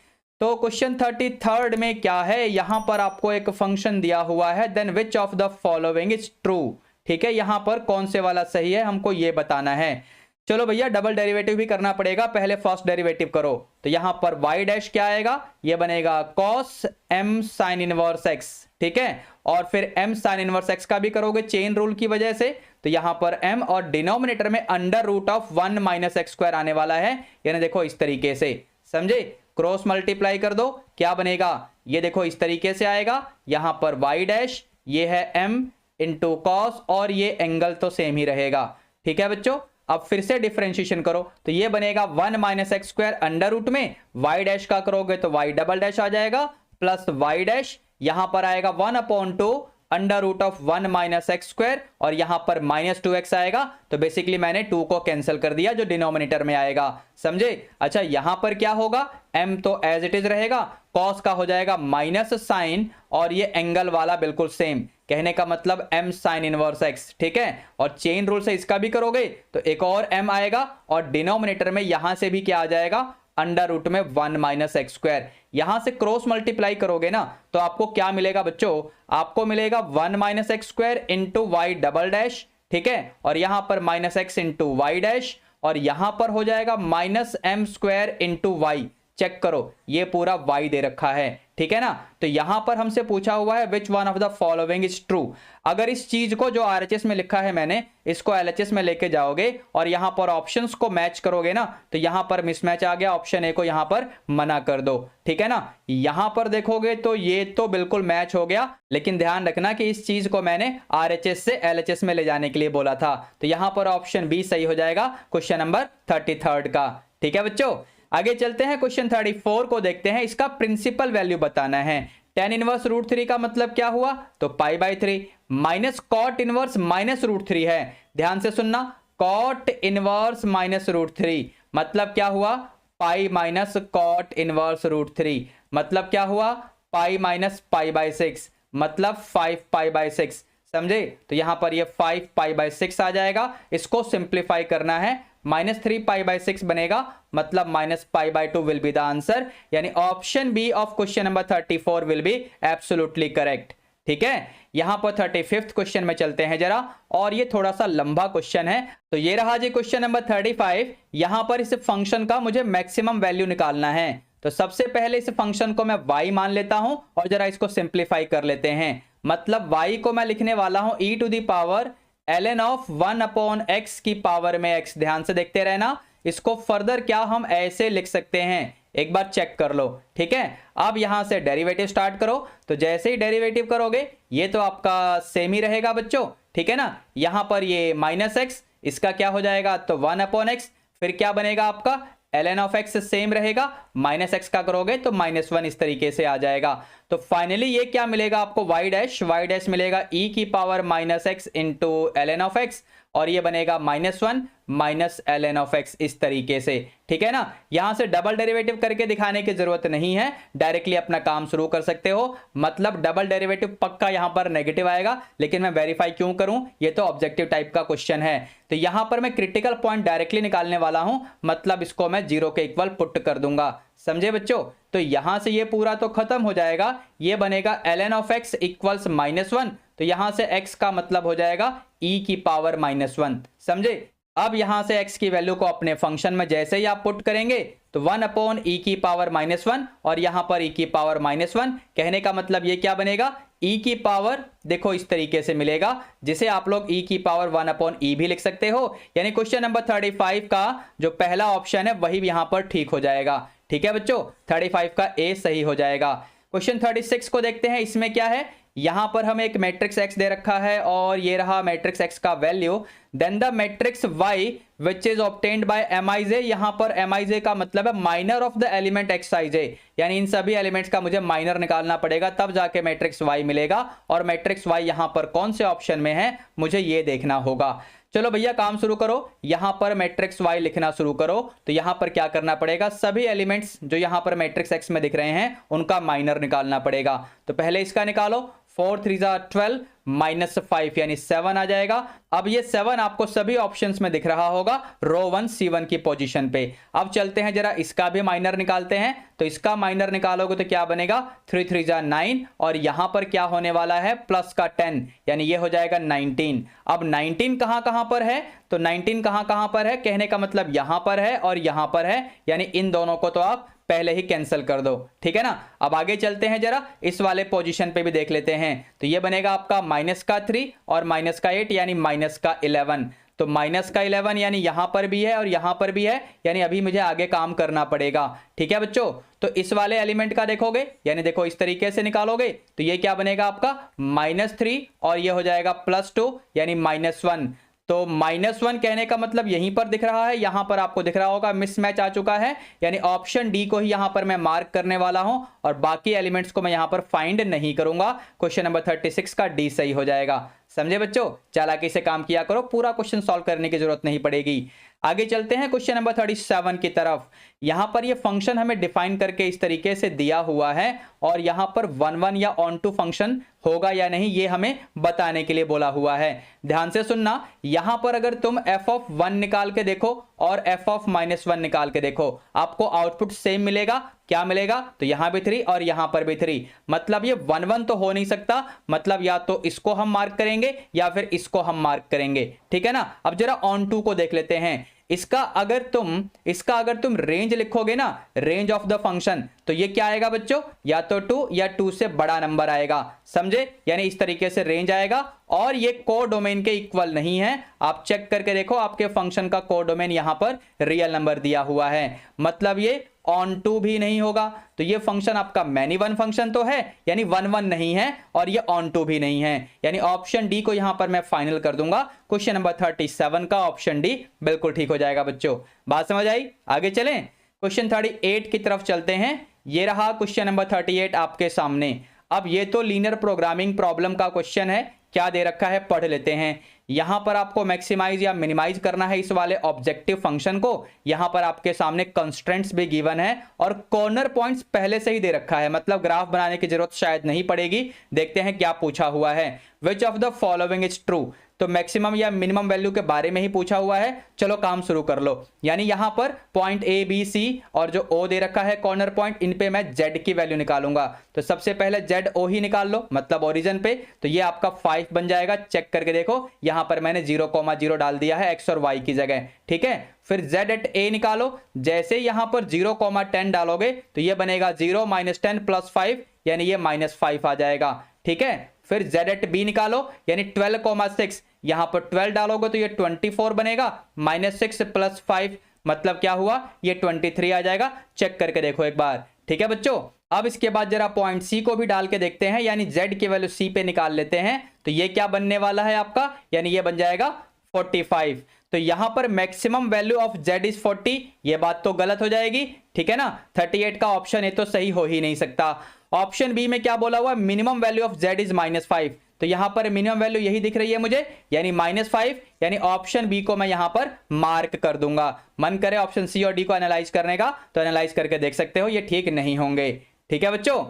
तो क्वेश्चन 33 में क्या है, यहां पर आपको एक फंक्शन दिया हुआ है, then which of the following is true. ठीक है, यहां पर कौन से वाला सही है हमको ये बताना है। चलो भैया डबल डेरिवेटिव भी करना पड़ेगा, पहले फर्स्ट डेरिवेटिव करो। तो यहां पर y डैश क्या आएगा, ये बनेगा cos m sin inverse x। ठीक है, और फिर m sin इनवर्स x का भी करोगे चेन रूल की वजह से, तो यहां पर m और डिनोमिनेटर में √1 माइनस x स्क्वायर आने वाला है, यानी देखो इस तरीके से। समझे? क्रॉस मल्टीप्लाई कर दो, क्या बनेगा, ये देखो इस तरीके से आएगा। यहां पर y डैश ये है m इंटू कॉस, और ये एंगल तो सेम ही रहेगा। ठीक है बच्चों, अब फिर से डिफरेंशिएशन करो तो ये बनेगा 1 minus X square under root में, y डैश का करोगे तो y डबल डैश आ जाएगा, प्लस y डैश यहां पर आएगा 1/2 under root of 1 minus X square, और यहां पर -2x आएगा। तो बेसिकली मैंने 2 को कैंसिल कर दिया जो डिनोमिनेटर में आएगा। समझे? अच्छा यहां पर क्या होगा, m तो एज इट इज रहेगा, cos का हो जाएगा माइनस साइन, और ये एंगल वाला बिल्कुल सेम, कहने का मतलब m sin इनवर्स x। ठीक है, और चेन रूल से इसका भी करोगे तो एक और m आएगा, और डिनोमिनेटर में यहां से भी क्या आ जाएगा, अंडर रूट में 1 माइनस एक्स स्क्वायर। यहां से क्रॉस मल्टीप्लाई करोगे ना तो आपको क्या मिलेगा बच्चों, आपको मिलेगा 1 minus X square into Y double dash. ठीक है, और यहां पर -x इंटू वाई डैश, और यहां पर हो जाएगा -m square into Y. Check करो, ये पूरा y दे रखा है, ठीक है ना। तो यहां पर हमसे पूछा हुआ है विच one of the following is true. अगर इस चीज को जो RHS में लिखा है मैंने, इसको LHS में लेके जाओगे और यहां पर ऑप्शंस को मैच करोगे ना, तो यहां पर मिसमैच आ गया, ऑप्शन ए को यहां पर मना कर दो, ठीक है ना। यहां पर देखोगे तो ये तो बिल्कुल मैच हो गया, लेकिन ध्यान रखना कि इस चीज को मैंने RHS से LHS में ले जाने के लिए बोला था। तो यहां पर ऑप्शन बी सही हो जाएगा क्वेश्चन नंबर 33 का, ठीक है बच्चों। आगे चलते हैं, क्वेश्चन 34 को देखते हैं। इसका प्रिंसिपल वैल्यू बताना है। tan इनवर्स रूट 3 का मतलब क्या हुआ, तो π/3 minus cot inverse minus root 3 है। ध्यान से सुनना, कॉट इनवर्स माइनस रूट 3 मतलब क्या हुआ, pi minus cot inverse root 3 मतलब क्या हुआ, पाई माइनस π/6 मतलब 5π/6, समझे। तो यहां पर ये 5π/6 आ जाएगा। इसको सिंप्लीफाई करना है, -3π/6 बनेगा, मतलब -π/2 विल बी द आंसर, यानी option B of question number 34 will be absolutely correct, ठीक है। यहां पर 35th क्वेश्चन में चलते हैं जरा, और ये थोड़ा सा लंबा क्वेश्चन है। तो ये रहा जी क्वेश्चन नंबर 35। यहां पर इस फंक्शन का मुझे मैक्सिमम वैल्यू निकालना है। तो सबसे पहले इस फंक्शन को मैं y मान लेता हूं और जरा इसको सिंप्लीफाई कर लेते हैं। मतलब y को मैं लिखने वाला हूं e⁻ ln ऑफ 1/x की पावर में x। ध्यान से देखते रहना, इसको फर्दर क्या हम ऐसे लिख सकते हैं, एक बार चेक कर लो, ठीक है। अब यहां से डेरिवेटिव स्टार्ट करो। तो जैसे ही डेरिवेटिव करोगे ये तो आपका सेम ही रहेगा बच्चों, ठीक है ना। यहां पर ये -x, इसका क्या हो जाएगा, तो 1/x, फिर क्या बनेगा आपका ln ऑफ x सेम रहेगा, -x का करोगे तो -1, इस तरीके से आ जाएगा। तो फाइनली ये क्या मिलेगा आपको, y डैश मिलेगा e⁻x into ln of x, और ये बनेगा -1 माइनस ln ऑफ x, इस तरीके से, ठीक है ना। यहां से डबल डेरिवेटिव करके दिखाने की जरूरत नहीं है, डायरेक्टली अपना काम शुरू कर सकते हो। मतलब डबल डेरिवेटिव पक्का यहां पर नेगेटिव आएगा, लेकिन मैं वेरीफाई क्यों करूं, ये तो ऑब्जेक्टिव टाइप का क्वेश्चन है। तो यहां पर मैं क्रिटिकल पॉइंट डायरेक्टली निकालने वाला हूं, मतलब इसको मैं 0 के इक्वल पुट कर दूंगा, समझे बच्चों। तो यहां से ये पूरा तो खत्म हो जाएगा, ये बनेगा ln ऑफ x इक्वल्स -1। तो यहां से x का मतलब हो जाएगा e⁻1, समझे। अब यहां से x की वैल्यू को अपने फंक्शन में जैसे ही आप पुट करेंगे तो 1/e⁻1, और यहां पर e⁻1 कहने का मतलब ये क्या बनेगा, e की पावर देखो इस तरीके से मिलेगा, जिसे आप लोग e⁻1/e भी लिख सकते हो। यानी क्वेश्चन नंबर 35 का जो पहला ऑप्शन है वही यहां पर ठीक हो जाएगा, ठीक है बच्चों। 35 का ए सही हो जाएगा। क्वेश्चन 36 को देखते हैं, इसमें क्या है। यहां पर हमें एक मैट्रिक्स x दे रखा है, और ये रहा मैट्रिक्स x का value, then the matrix y which is obtained by mij। यहां पर mij का मतलब है minor of the element xij, यानी इन सभी एलिमेंट्स का मुझे माइनर निकालना पड़ेगा, तब जाके मैट्रिक्स y मिलेगा। और मैट्रिक्स y यहां पर कौन से ऑप्शन में है मुझे ये देखना होगा। चलो भैया काम शुरू करो, यहां पर मैट्रिक्स y लिखना शुरू करो। तो यहां पर क्या करना पड़ेगा, सभी एलिमेंट्स जो यहां पर मैट्रिक्स x में दिख रहे हैं उनका माइनर निकालना पड़ेगा। तो पहले इसका निकालो, 4 3 12 -5 यानी 7 आ जाएगा। अब ये 7 आपको सभी ऑप्शंस में दिख रहा होगा रो 1 C1 की पोजीशन पे। अब चलते हैं जरा इसका भी माइनर निकालते हैं। तो इसका माइनर निकालोगे तो क्या बनेगा, 3 3 9, और यहां पर क्या होने वाला है, प्लस का 10, यानी ये हो जाएगा 19। अब 19 कहां पर है, तो 19 कहां पर है, कहने का मतलब यहां पर है और यहां पर है, यानी इन दोनों को तो आप पहले ही कैंसिल कर दो, ठीक है ना। अब आगे चलते हैं जरा इस वाले पोजीशन पे भी देख लेते हैं। तो ये बनेगा आपका -3 और -8 यानी -11। तो -11 यानी यहां पर भी है और यहां पर भी है, यानी अभी मुझे आगे काम करना पड़ेगा, ठीक है बच्चों। तो इस वाले एलिमेंट का देखोगे, यानी देखो इस तरीके से निकालोगे तो ये क्या बनेगा आपका -3, और ये हो जाएगा +2 यानी -1। तो -1 कहने का मतलब यहीं पर दिख रहा है, यहां पर आपको दिख रहा होगा मिसमैच आ चुका है, यानी ऑप्शन डी को ही यहां पर मैं मार्क करने वाला हूं, और बाकी एलिमेंट्स को मैं यहां पर फाइंड नहीं करूंगा। क्वेश्चन नंबर 36 का डी सही हो जाएगा, समझे बच्चों। चालाकी से काम किया करो, पूरा क्वेश्चन सॉल्व करने की जरूरत नहीं पड़ेगी। आगे चलते हैं क्वेश्चन नंबर 37 की तरफ। यहां पर ये फंक्शन हमें डिफाइन करके इस तरीके से दिया हुआ है, और यहां पर 1 1 या ऑन टू फंक्शन होगा या नहीं ये हमें बताने के लिए बोला हुआ है। ध्यान से सुनना, यहां पर अगर तुम f(1) निकाल के देखो और f(-1) निकाल के देखो, आपको आउटपुट सेम मिलेगा। क्या मिलेगा, तो यहां भी 3 और यहां पर भी 3, मतलब ये 1 1 तो हो नहीं सकता, मतलब या तो इसको हम मार्क करेंगे या फिर इसको हम मार्क करेंगे, ठीक है ना। अब जरा ऑन टू को देख लेते हैं। इसका अगर तुम रेंज लिखोगे ना, रेंज ऑफ द फंक्शन, तो ये क्या आएगा बच्चों, या तो 2 या 2 से बड़ा नंबर आएगा, समझे, यानी इस तरीके से रेंज आएगा। और ये कोडोमेन के इक्वल नहीं है, आप चेक करके देखो आपके फंक्शन का कोडोमेन यहां पर रियल नंबर दिया हुआ है, मतलब ये ऑन टू भी नहीं होगा। तो ये फंक्शन आपका मैनी वन फंक्शन तो है, यानी 1 1 नहीं है, और ये ऑन टू भी नहीं है, यानी ऑप्शन डी को यहां पर मैं फाइनल कर दूंगा। क्वेश्चन नंबर 37 का ऑप्शन डी बिल्कुल ठीक हो जाएगा बच्चों। बात समझ आई? आगे चलें, क्वेश्चन 38 की तरफ चलते हैं। ये रहा क्वेश्चन नंबर 38 आपके सामने। अब ये तो लीनियर प्रोग्रामिंग प्रॉब्लम का क्वेश्चन है, क्या दे रखा है पढ़ लेते हैं। यहां पर आपको मैक्सिमाइज या मिनिमाइज करना है इस वाले ऑब्जेक्टिव फंक्शन को। यहां पर आपके सामने कंस्ट्रेंट्स भी गिवन है और कॉर्नर पॉइंट्स पहले से ही दे रखा है, मतलब ग्राफ बनाने की जरूरत शायद नहीं पड़ेगी। देखते हैं क्या पूछा हुआ है। विच of the following is true, तो मैक्सिमम या मिनिमम वैल्यू के बारे में ही पूछा हुआ है। चलो काम शुरू कर लो। यानी यहां पर पॉइंट ए बी सी और जो ओ दे रखा है कॉर्नर पॉइंट, इन पे मैं जेड की वैल्यू निकालूंगा। तो सबसे पहले जेड ओ ही निकाल लो, मतलब ओरिजिन पे। तो ये आपका 5 बन जाएगा, चेक करके देखो, यहां पर मैंने 0,0 डाल दिया है एक्स और वाई की जगह, ठीक है। फिर z एट a निकालो, जैसे यहां पर 0,10 डालोगे तो ये बनेगा 0 - 10 + 5, यानी ये -5 आ जाएगा, ठीक है। फिर z एट b निकालो, यानी 12,6, यहां पर 12 डालोगे तो ये 24 बनेगा, -6 + 5 मतलब क्या हुआ, ये 23 आ जाएगा। चेक करके देखो एक बार, ठीक है बच्चों। अब इसके बाद जरा पॉइंट सी को भी डाल के देखते हैं, यानी z की वैल्यू सी पे निकाल लेते हैं। तो ये क्या बनने वाला है आपका, यानी ये बन जाएगा 45। तो यहां पर maximum value of z is 40, ये बात तो गलत हो जाएगी, ठीक है ना। 38 का ऑप्शन है तो सही हो ही नहीं सकता। ऑप्शन बी में क्या बोला हुआ, minimum value of z is -5, तो यहां पर मिनिमम वैल्यू यही दिख रही है मुझे, यानी -5, यानी ऑप्शन बी को मैं यहां पर मार्क कर दूंगा। मन करे ऑप्शन सी और डी को एनालाइज करने का तो एनालाइज करके देख सकते हो, ये ठीक नहीं होंगे, ठीक है बच्चों।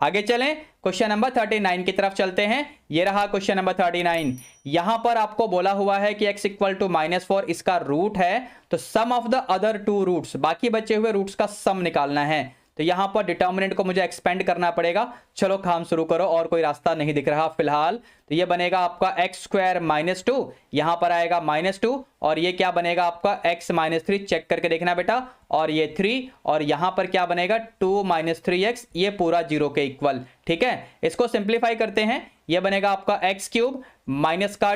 आगे चलें, क्वेश्चन नंबर 39 की तरफ चलते हैं। ये रहा क्वेश्चन नंबर 39। यहां पर आपको बोला हुआ है कि x = -4 इसका रूट है, तो सम ऑफ द अदर 2 रूट्स, बाकी बचे हुए रूट्स का सम निकालना है। तो यहां पर डिटर्मिनेंट को मुझे एक्सपेंड करना पड़ेगा। चलो काम शुरू करो, और कोई रास्ता नहीं दिख रहा फिलहाल। तो ये बनेगा आपका x² - 2, यहां पर आएगा -2, और ये क्या बनेगा आपका x - 3, चेक करके देखना बेटा, और ये 3, और यहां पर क्या बनेगा 2 - 3x, ये पूरा 0 के इक्वल, ठीक है। इसको सिंप्लीफाई करते हैं, ये बनेगा आपका x³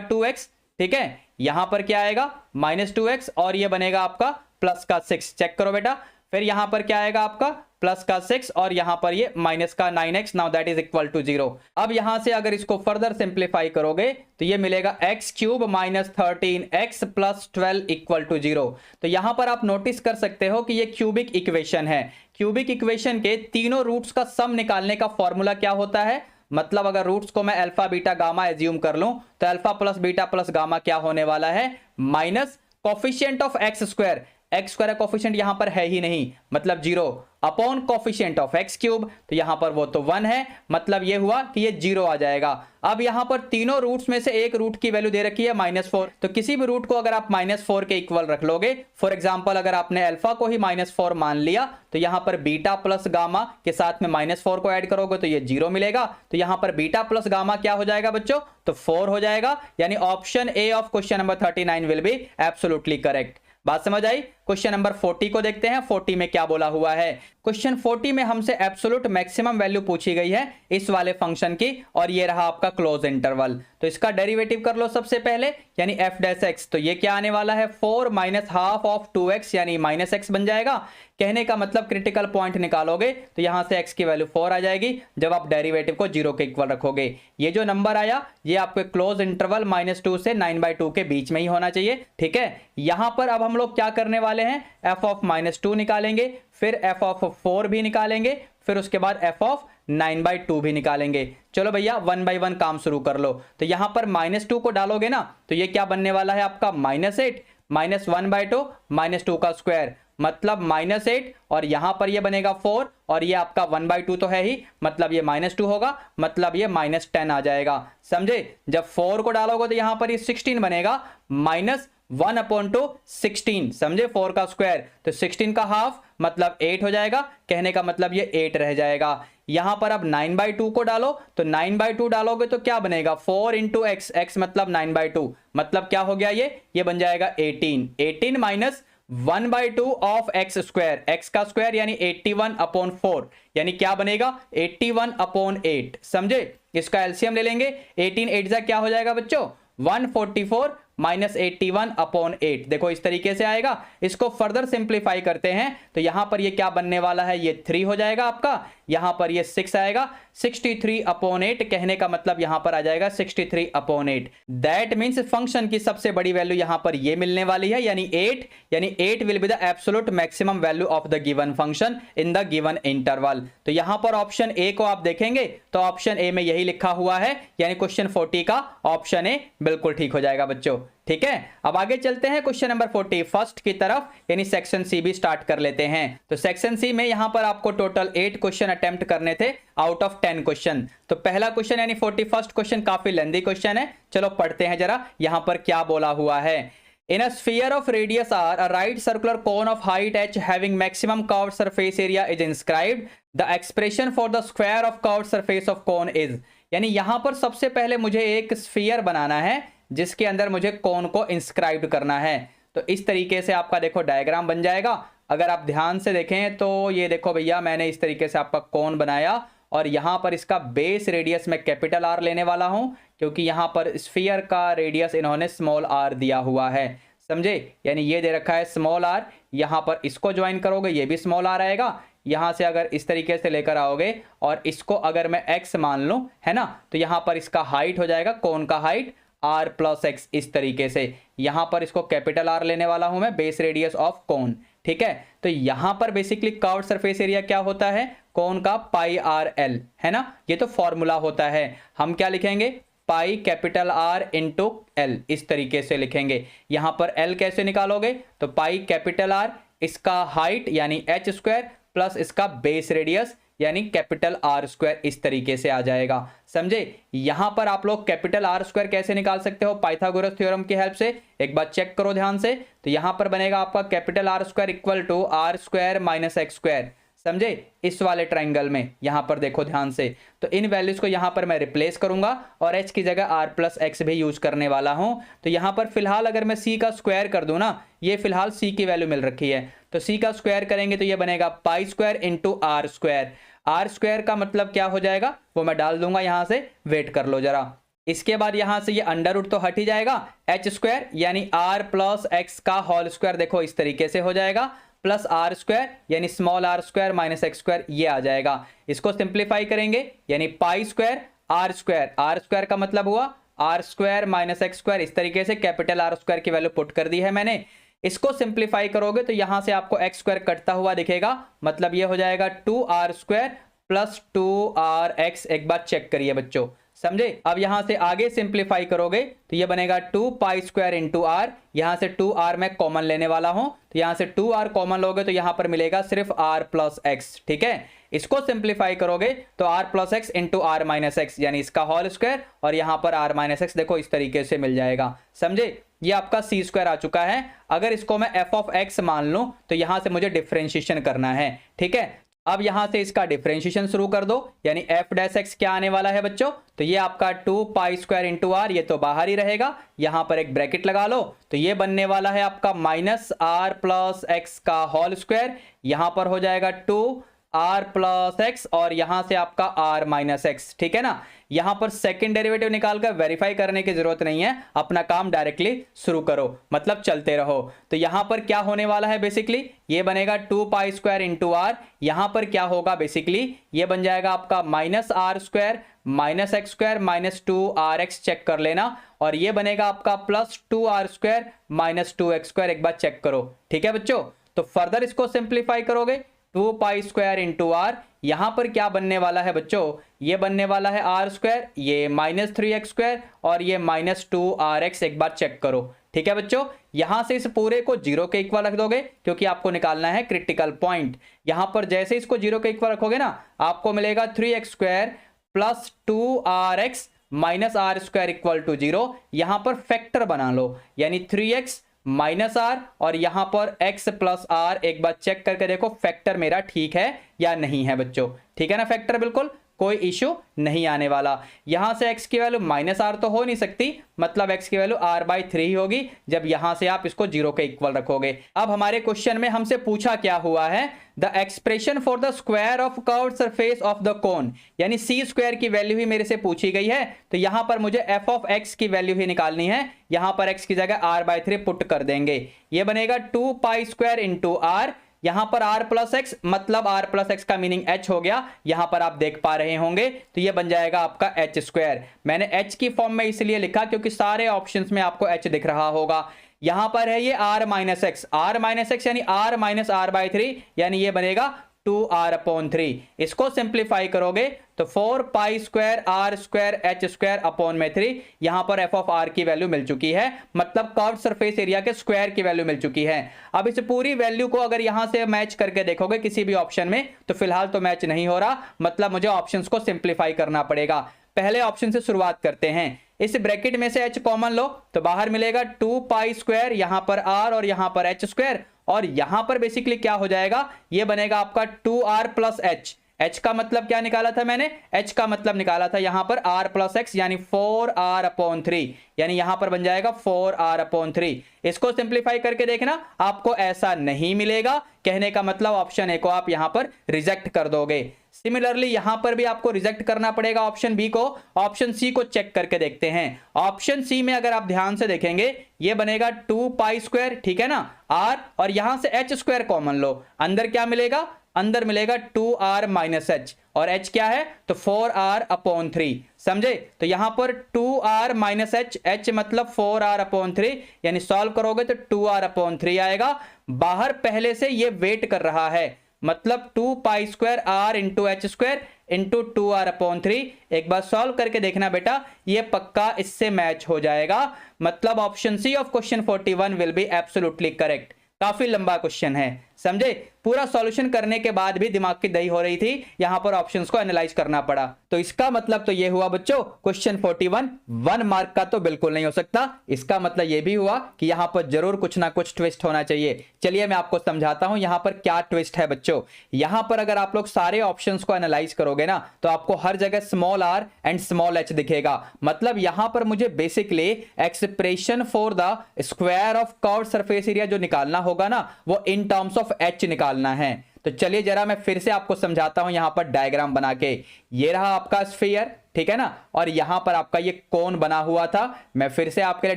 - 2x, ठीक है। यहां पर क्या आएगा -2x, और ये बनेगा आपका +6, चेक करो बेटा। फिर यहां पर क्या आएगा आपका +6, और यहां पर ये -9x, now that is equal to 0। अब यहां से अगर इसको फर्दर सिंप्लीफाई करोगे तो ये मिलेगा x³ - 13x + 12 = 0। तो यहां पर आप नोटिस कर सकते हो कि ये क्यूबिक इक्वेशन है। क्यूबिक इक्वेशन के तीनों रूट्स का सम निकालने का फॉर्मूला क्या होता है, मतलब अगर रूट्स को मैं अल्फा बीटा गामा एज्यूम कर लूं तो अल्फा + बीटा + गामा क्या होने वाला है, minus coefficient of x², x² का कोफिशिएंट यहां पर है ही नहीं, मतलब 0, अपॉन कोफिशिएंट ऑफ x³, तो यहां पर वो तो 1 है, मतलब ये हुआ कि ये 0 आ जाएगा। अब यहां पर तीनों रूट्स में से एक रूट की वैल्यू दे रखी है -4, तो किसी भी रूट को अगर आप -4 के इक्वल रख लोगे, फॉर एग्जांपल अगर आपने अल्फा को ही -4 मान लिया, तो यहां पर बीटा + गामा के साथ में -4 को ऐड करोगे तो ये 0 मिलेगा। तो यहां पर बीटा + गामा क्या हो जाएगा बच्चों, तो 4 हो जाएगा, यानी option A of question number 39 will be absolutely correct. बात समझ आई? क्वेश्चन नंबर 40 को देखते हैं, 40 में क्या बोला हुआ है। क्वेश्चन 40 में हमसे एब्सोल्यूट मैक्सिमम वैल्यू पूछी गई है इस वाले फंक्शन की, और ये रहा आपका क्लोज इंटरवल। तो इसका डेरिवेटिव कर लो सबसे पहले, यानी f'(x), तो ये क्या आने वाला है 4 - ½ ऑफ 2x, यानी -x बन जाएगा। कहने का मतलब क्रिटिकल पॉइंट निकालोगे तो यहां से x की वैल्यू 4 आ जाएगी जब आप डेरिवेटिव को 0 के इक्वल रखोगे। ये जो नंबर आया ये आपके क्लोज इंटरवल -2 से 9/2 के बीच में ही होना चाहिए, ठीक है। यहां पर अब हम लोग क्या करने वाले हैं, f ऑफ -2 निकालेंगे, फिर f ऑफ 4 भी निकालेंगे, फिर उसके बाद f ऑफ 9/2 भी निकालेंगे। चलो भैया 1 बाय 1 काम शुरू कर लो। तो यहां पर -2 को डालोगे ना तो ये क्या बनने वाला है आपका -8 - 1/2 -2 का स्क्वायर, मतलब -8, और यहां पर ये बनेगा 4, और ये आपका 1/2 तो है ही, मतलब ये -2 होगा, मतलब ये -10 आ जाएगा, समझे। जब 4 को डालोगे तो यहां पर ये 16 बनेगा, -1/2 16, समझे, 4 का स्क्वायर, तो 16 का हाफ मतलब 8 हो जाएगा। कहने का मतलब ये 8 रह जाएगा। यहां पर अब 9/2 को डालो, तो 9/2 डालोगे तो क्या बनेगा 4 इंटू एक्स, एक्स मतलब 9/2, मतलब क्या हो गया ये बन जाएगा 18, 18 minus 1/2 of x square, x का स्क्वायर यानी 81/4, यानी क्या बनेगा 81/8। समझे, इसका एलसीएम ले लेंगे, 18 8 जा क्या हो जाएगा बच्चों 144 माइनस 81/8। देखो इस तरीके से आएगा। इसको फर्दर सिंप्लीफाई करते हैं तो यहां पर ये क्या बनने वाला है, ये 3 हो जाएगा आपका, यहां पर ये 6 आएगा, 63/8 कहने का मतलब यहां पर आ जाएगा 63/8। दैट मींस फंक्शन की सबसे बड़ी वैल्यू यहां पर ये मिलने वाली है, यानी 8, यानी 8 will be the absolute maximum value of the given function in the given interval. तो यहां पर ऑप्शन ए को आप देखेंगे तो ऑप्शन ए में यही लिखा हुआ है, यानी क्वेश्चन 40 का ऑप्शन ए बिल्कुल ठीक हो जाएगा बच्चों। ठीक है, अब आगे चलते हैं क्वेश्चन नंबर 41 की तरफ, यानी सेक्शन सी भी स्टार्ट कर लेते हैं। तो सेक्शन सी में यहां पर आपको टोटल 8 क्वेश्चन अटेम्प्ट करने थे आउट ऑफ 10 क्वेश्चन। तो पहला क्वेश्चन यानी 41 क्वेश्चन काफी लेंथी क्वेश्चन है, चलो पढ़ते हैं जरा यहां पर क्या बोला हुआ है। In a sphere of radius r, a right circular cone of height h having maximum curved surface area is inscribed. The expression for the square of curved surface of cone is, यानी यहां पर सबसे पहले मुझे एक sphere बनाना है जिसके अंदर मुझे कोन को इंस्क्राइब करना है। तो इस तरीके से आपका देखो डायग्राम बन जाएगा। अगर आप ध्यान से देखें तो ये देखो भैया मैंने इस तरीके से आपका कोन बनाया और यहां पर इसका बेस रेडियस मैं कैपिटल आर लेने वाला हूं, क्योंकि यहां पर स्फीयर का रेडियस इन्होंने स्मॉल आर दिया हुआ है। समझे, यानी ये दे रखा है स्मॉल आर, यहां पर इसको ज्वाइन करोगे ये भी स्मॉल आर आएगा। यहां से अगर इस तरीके से लेकर आओगे और इसको अगर मैं x मान लूं, है ना, तो यहां पर इसका हाइट हो जाएगा, कोन का हाइट r प्लस एक्स। इस तरीके से यहां पर इसको कैपिटल आर लेने वाला हूं मैं, बेस रेडियस ऑफ कोन। ठीक है, तो यहां पर बेसिकली कर्व्ड सरफेस एरिया क्या होता है, कोन का पाई आर एल, है ना, ये तो फॉर्मूला होता है। हम क्या लिखेंगे, pi capital R into L, इस तरीके से लिखेंगे। यहां पर एल कैसे निकालोगे, तो पाई कैपिटल आर, इसका हाइट यानी एच स्क्वायर प्लस इसका बेस रेडियस यानी कैपिटल आर स्क्वायर, इस तरीके से आ जाएगा। समझे, यहां पर आप लोग कैपिटल आर स्क्वायर कैसे निकाल सकते हो, पाइथागोरस थ्योरम की हेल्प से। एक बार चेक करो ध्यान से, तो यहां पर बनेगा आपका capital R square equal to R square minus X square. समझे, इस वाले ट्राइंगल में यहां पर देखो ध्यान से, तो इन वैल्यूज को यहां पर मैं रिप्लेस करूंगा और h की जगह r प्लस एक्स भी यूज करने वाला हूं। तो यहां पर फिलहाल अगर मैं c का स्क्वायर कर दूं ना, ये फिलहाल c की वैल्यू मिल रखी है, तो c का स्क्वायर करेंगे तो ये बनेगा pi square into R square. R square का मतलब क्या हो जाएगा वो मैं डाल दूंगा यहां से, वेट कर लो जरा। इसके बाद यहां से ये अंडर रूट तो हट ही जाएगा, एच स्क्वायर यानी आर प्लस एक्स का होल स्क्वायर देखो इस तरीके से हो जाएगा, प्लस आर स्क्वायर यानी small R square minus X square, ये आ जाएगा। इसको सिंप्लीफाई करेंगे यानी pi square R square, R square का मतलब हुआ R square minus X square, इस तरीके से कैपिटल आर स्क्वायर की वैल्यू पुट कर दी है मैंने। इसको सिंप्लीफाई करोगे तो यहां से आपको एक्स स्क्वायर कटता हुआ दिखेगा, मतलब ये हो जाएगा 2r स्क्वायर प्लस 2rx। एक बार चेक करिए बच्चों, समझे। अब यहां से आगे सिंप्लीफाई करोगे तो ये बनेगा 2 पाई स्क्वायर इंटू आर, यहां से 2r मैं कॉमन लेने वाला हूं, तो यहां से 2r कॉमन लोगे तो यहां पर मिलेगा सिर्फ r प्लस एक्स। ठीक है, इसको सिंप्लीफाई करोगे तो r plus X into R minus X यानी इसका होल स्क्वायर, और यहां पर r माइनस एक्स देखो इस तरीके से मिल जाएगा। समझे, ये आपका सी स्क्वायर आ चुका है। अगर इसको मैं एफ ऑफ एक्स मान लूं तो यहां से मुझे डिफरेंशिएशन करना है। ठीक है, अब यहां से इसका डिफरेंशिएशन शुरू कर दो, यानी एफ डैश एक्स क्या आने वाला है बच्चों, तो ये आपका 2 पाई स्क्वायर इंटू आर, ये तो बाहर ही रहेगा, यहां पर एक ब्रैकेट लगा लो, तो ये बनने वाला है आपका माइनस आर प्लस एक्स का होल स्क्वायर, यहां पर हो जाएगा 2 आर प्लस एक्स और यहां से आपका आर माइनस एक्स। ठीक है ना, यहां पर सेकंड डेरिवेटिव निकालकर वेरीफाई करने की जरूरत नहीं है, अपना काम डायरेक्टली शुरू करो, मतलब चलते रहो। तो यहां पर क्या होने वाला है, बेसिकली ये बनेगा 2 पाई स्क्वायर इंटू आर, यहां पर क्या होगा बेसिकली ये बन जाएगा आपका minus R square minus X square minus 2rx, चेक कर लेना, और ये बनेगा आपका plus 2r square minus 2x square. एक बार चेक करो। ठीक है बच्चों, तो फर्दर इसको सिंप्लीफाई करोगे 2 पाई स्क्वायर इंटू आर, यहां पर क्या बनने वाला है बच्चों, ये बनने वाला है आर स्क्वायर, ये माइनस 3x स्क्वायर और ये माइनस 2rx। एक बार चेक करो। ठीक है बच्चों, यहां से इस पूरे को जीरो के इक्वल रख दोगे क्योंकि आपको निकालना है क्रिटिकल पॉइंट। यहां पर जैसे इसको जीरो के इक्वल रखोगे ना, आपको मिलेगा 3x square plus 2rx minus R square equal to 0। यहां पर फैक्टर बना लो, यानी 3x माइनस आर और यहां पर x प्लस आर। एक बार चेक करके देखो फैक्टर मेरा ठीक है या नहीं है बच्चों, ठीक है ना फैक्टर, बिल्कुल कोई इशू नहीं आने वाला। यहां से x की वैल्यू माइनस आर तो हो नहीं सकती, मतलब x की वैल्यू r/3 ही होगी जब यहां से आप इसको 0 के इक्वल रखोगे। अब हमारे क्वेश्चन में हमसे पूछा क्या हुआ है, the expression for the square of curved surface of the cone, यानी सी स्क्वायर की वैल्यू ही मेरे से पूछी गई है। तो यहां पर मुझे f ऑफ x की वैल्यू ही निकालनी है। यहां पर x की जगह r/3 पुट कर देंगे, ये बनेगा 2π² इंटू r, यहां पर r प्लस एक्स, मतलब r प्लस एक्स का मीनिंग h हो गया, यहां पर आप देख पा रहे होंगे। तो ये बन जाएगा आपका h²। मैंने h की फॉर्म में इसलिए लिखा क्योंकि सारे ऑप्शंस में आपको h दिख रहा होगा। यहां पर है ये r माइनस एक्स यानी r माइनस r/3, यानी ये बनेगा 2r/3। इसको सिंप्लीफाई करोगे तो 4π² r² h² अपॉन में 3। यहां पर f ऑफ r की वैल्यू मिल चुकी है, मतलब कर्व्ड सरफेस एरिया के स्क्वायर की वैल्यू मिल चुकी है। अब इस पूरी वैल्यू को अगर यहां से मैच करके देखोगे किसी भी ऑप्शन में, तो फिलहाल तो मैच नहीं हो रहा, मतलब मुझे ऑप्शंस को सिंप्लीफाई करना पड़ेगा। पहले ऑप्शन से शुरुआत करते हैं। इस ब्रैकेट में से h कॉमन लो तो बाहर मिलेगा 2π², यहां पर r और यहां पर h², और यहां पर बेसिकली क्या हो जाएगा, ये बनेगा आपका 2r प्लस h। h का मतलब क्या निकाला था मैंने, h का मतलब निकाला था यहां पर r प्लस एक्स यानी 4r/3, यानी यहां पर बन जाएगा 4r/3। इसको सिंप्लीफाई करके देखना, आपको ऐसा नहीं मिलेगा, कहने का मतलब ऑप्शन ए को आप यहां पर रिजेक्ट कर दोगे। सिमिलरली यहां पर भी आपको रिजेक्ट करना पड़ेगा ऑप्शन बी को। ऑप्शन सी को चेक करके देखते हैं। ऑप्शन सी में अगर आप ध्यान से देखेंगे ये बनेगा 2π², ठीक है ना, r और यहां से h² कॉमन लो, अंदर क्या मिलेगा, अंदर मिलेगा 2r माइनस h, और h क्या है तो 4r/3, समझे। तो यहां पर 2r माइनस h मतलब 4r/3, यानी सॉल्व करोगे तो 2r/3 आएगा। बाहर पहले से ये वेट कर रहा है, मतलब 2π² r into h² into 2r/3। एक बार सॉल्व करके देखना बेटा, ये पक्का इससे मैच हो जाएगा, मतलब option C of question 41 will be absolutely correct. काफी लंबा क्वेश्चन है, समझे। पूरा सॉल्यूशन करने के बाद भी दिमाग की दही हो रही थी, यहां पर ऑप्शंस को एनालाइज करना पड़ा। तो इसका मतलब तो ये हुआ बच्चों, क्वेश्चन 41 1 मार्क का तो बिल्कुल नहीं हो सकता। इसका मतलब ये भी हुआ कि यहां पर जरूर कुछ ना कुछ ट्विस्ट होना चाहिए। चलिए मैं आपको समझाता हूं यहां पर क्या ट्विस्ट है बच्चों। यहां पर अगर आप लोग सारे ऑप्शंस को एनालाइज करोगे ना, तो आपको हर जगह small r and small h दिखेगा। मतलब यहां पर मुझे basically expression for the square of curved surface area जो निकालना होगा ना, वो इन टर्म्स ऑफ h निकालना है। तो चलिए जरा मैं फिर से आपको समझाता हूं यहां पर डायग्राम बना के। ये रहा आपका स्फीयर, ठीक है ना, और यहां पर आपका ये कोन बना हुआ था। मैं फिर से आपके लिए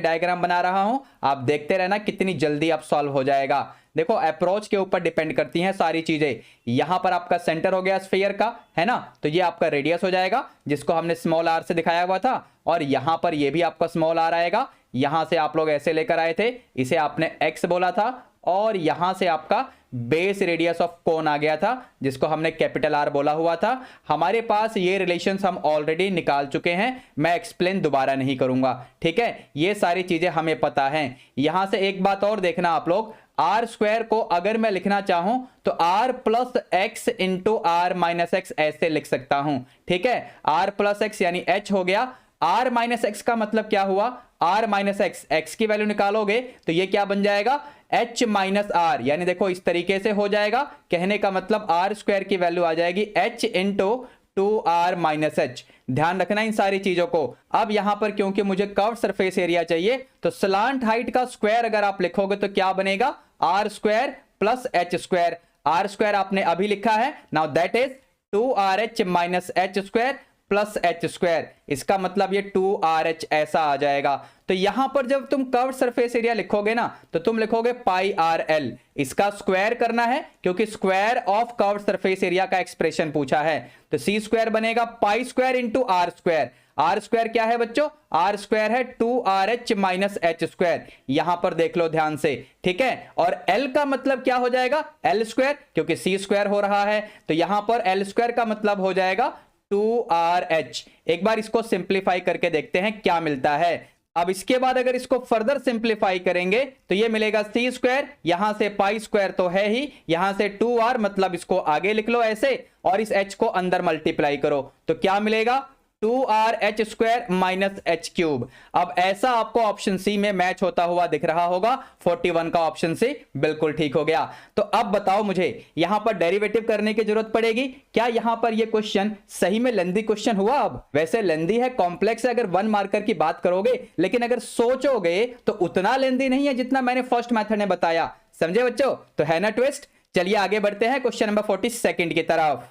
डायग्राम बना रहा हूं, आप देखते रहना कितनी जल्दी अब सॉल्व हो जाएगा। देखो अप्रोच के ऊपर डिपेंड करती हैं सारी चीजें। यहां पर आपका सेंटर हो गया स्फीयर का, है ना, तो ये आपका रेडियस हो जाएगा जिसको हमने स्मॉल r से दिखाया हुआ था, और यहां पर ये भी आपका स्मॉल r आएगा। यहां से आप लोग ऐसे लेकर आए थे, इसे आपने x बोला था, और यहां से आपका बेस रेडियस ऑफ कोन आ गया था जिसको हमने कैपिटल R बोला हुआ था। हमारे पास ये रिलेशंस हम ऑलरेडी निकाल चुके हैं, मैं एक्सप्लेन दोबारा नहीं करूंगा, ठीक है। ये सारी चीजें हमें पता हैं। यहां से एक बात और देखना आप लोग, r² को अगर मैं लिखना चाहूं तो r plus X into r minus x ऐसे लिख सकता हूं, ठीक है। r प्लस एक्स यानी h हो गया, r माइनस एक्स का मतलब क्या हुआ, r माइनस एक्स, x की वैल्यू निकालोगे तो ये क्या बन जाएगा, h माइनस r, यानी देखो इस तरीके से हो जाएगा। कहने का मतलब r² की वैल्यू आ जाएगी h into 2r minus h। ध्यान रखना इन सारी चीजों को। अब यहां पर क्योंकि मुझे कर्व्ड सरफेस एरिया चाहिए, तो स्लांट हाइट का स्क्वायर अगर आप लिखोगे तो क्या बनेगा, r² प्लस h²। r² आपने अभी लिखा है, now that is 2rh minus h² plus h²। इसका मतलब ये 2rh ऐसा आ जाएगा। तो यहां पर जब तुम कर्व्ड सरफेस एरिया लिखोगे ना, तो तुम लिखोगे πrl। इसका स्क्वायर करना है क्योंकि square of curved surface area का एक्सप्रेशन पूछा है। तो c² बनेगा π² इंटू r²। r² क्या है बच्चों, r² है 2rh माइनस h²। यहां पर देख लो ध्यान से, ठीक है। और l का मतलब क्या हो जाएगा, l² क्योंकि c² हो रहा है, तो यहां पर l² का मतलब हो जाएगा 2rh। एक बार इसको सिंप्लीफाई करके देखते हैं क्या मिलता है। अब इसके बाद अगर इसको फर्दर सिंप्लीफाई करेंगे तो ये मिलेगा c², यहां से π² तो है ही, यहां से 2r मतलब इसको आगे लिख लो ऐसे, और इस h को अंदर मल्टीप्लाई करो तो क्या मिलेगा 2RH² माइनस H³। अब ऐसा आपको ऑप्शन सी में मैच होता हुआ दिख रहा होगा। 41 का ऑप्शन सी बिल्कुल ठीक हो गया। तो अब बताओ मुझे यहां पर डेरिवेटिव करने की जरूरत पड़ेगी क्या? यहां पर ये क्वेश्चन सही में लेंदी क्वेश्चन हुआ। अब वैसे लेंदी है, कॉम्प्लेक्स है अगर 1 मार्कर की बात करोगे, लेकिन अगर सोचोगे तो उतना लेंदी नहीं है जितना मैंने फर्स्ट मेथड में बताया। समझे बच्चों? तो है ना ट्विस्ट। चलिए आगे बढ़ते हैं क्वेश्चन नंबर 42 की तरफ।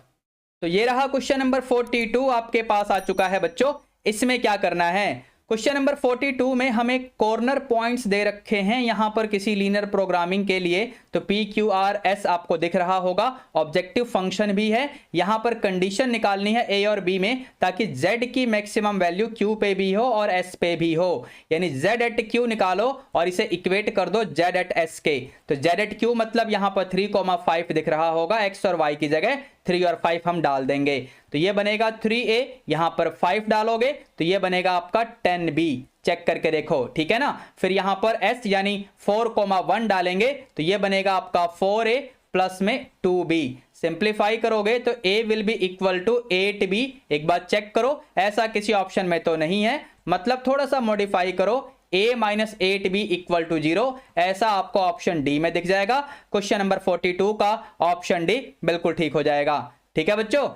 तो ये रहा क्वेश्चन नंबर 42 आपके पास आ चुका है बच्चों। इसमें क्या करना है? क्वेश्चन नंबर 42 में हमें कॉर्नर पॉइंट्स दे रखे हैं यहां पर किसी लीनियर प्रोग्रामिंग के लिए। तो PQRS आपको दिख रहा होगा, ऑब्जेक्टिव फंक्शन भी है। यहां पर कंडीशन निकालनी है A और B में, ताकि Z की मैक्सिमम वैल्यू Q पे भी हो और S पे भी हो। यानी Z एट Q निकालो और इसे इक्वेट कर दो Z एट S के। तो Z एट Q मतलब यहां पर 3,5 दिख रहा होगा, X और Y की जगह 3 और 5 हम डाल देंगे। तो ये बनेगा 3A, यहां पर 5 डालोगे तो ये बनेगा आपका 10B। चेक करके देखो, ठीक है ना। फिर यहां पर S यानी 4,1 डालेंगे तो ये बनेगा आपका 4A प्लस में 2B। सिंप्लीफाई करोगे तो A will be equal to 8B। एक बार चेक करो, ऐसा किसी ऑप्शन में तो नहीं है, मतलब थोड़ा सा मॉडिफाई करो, A minus 8B equal to 0। ऐसा आपको ऑप्शन डी में दिख जाएगा। क्वेश्चन नंबर 42 का ऑप्शन डी बिल्कुल ठीक हो जाएगा। ठीक है बच्चों।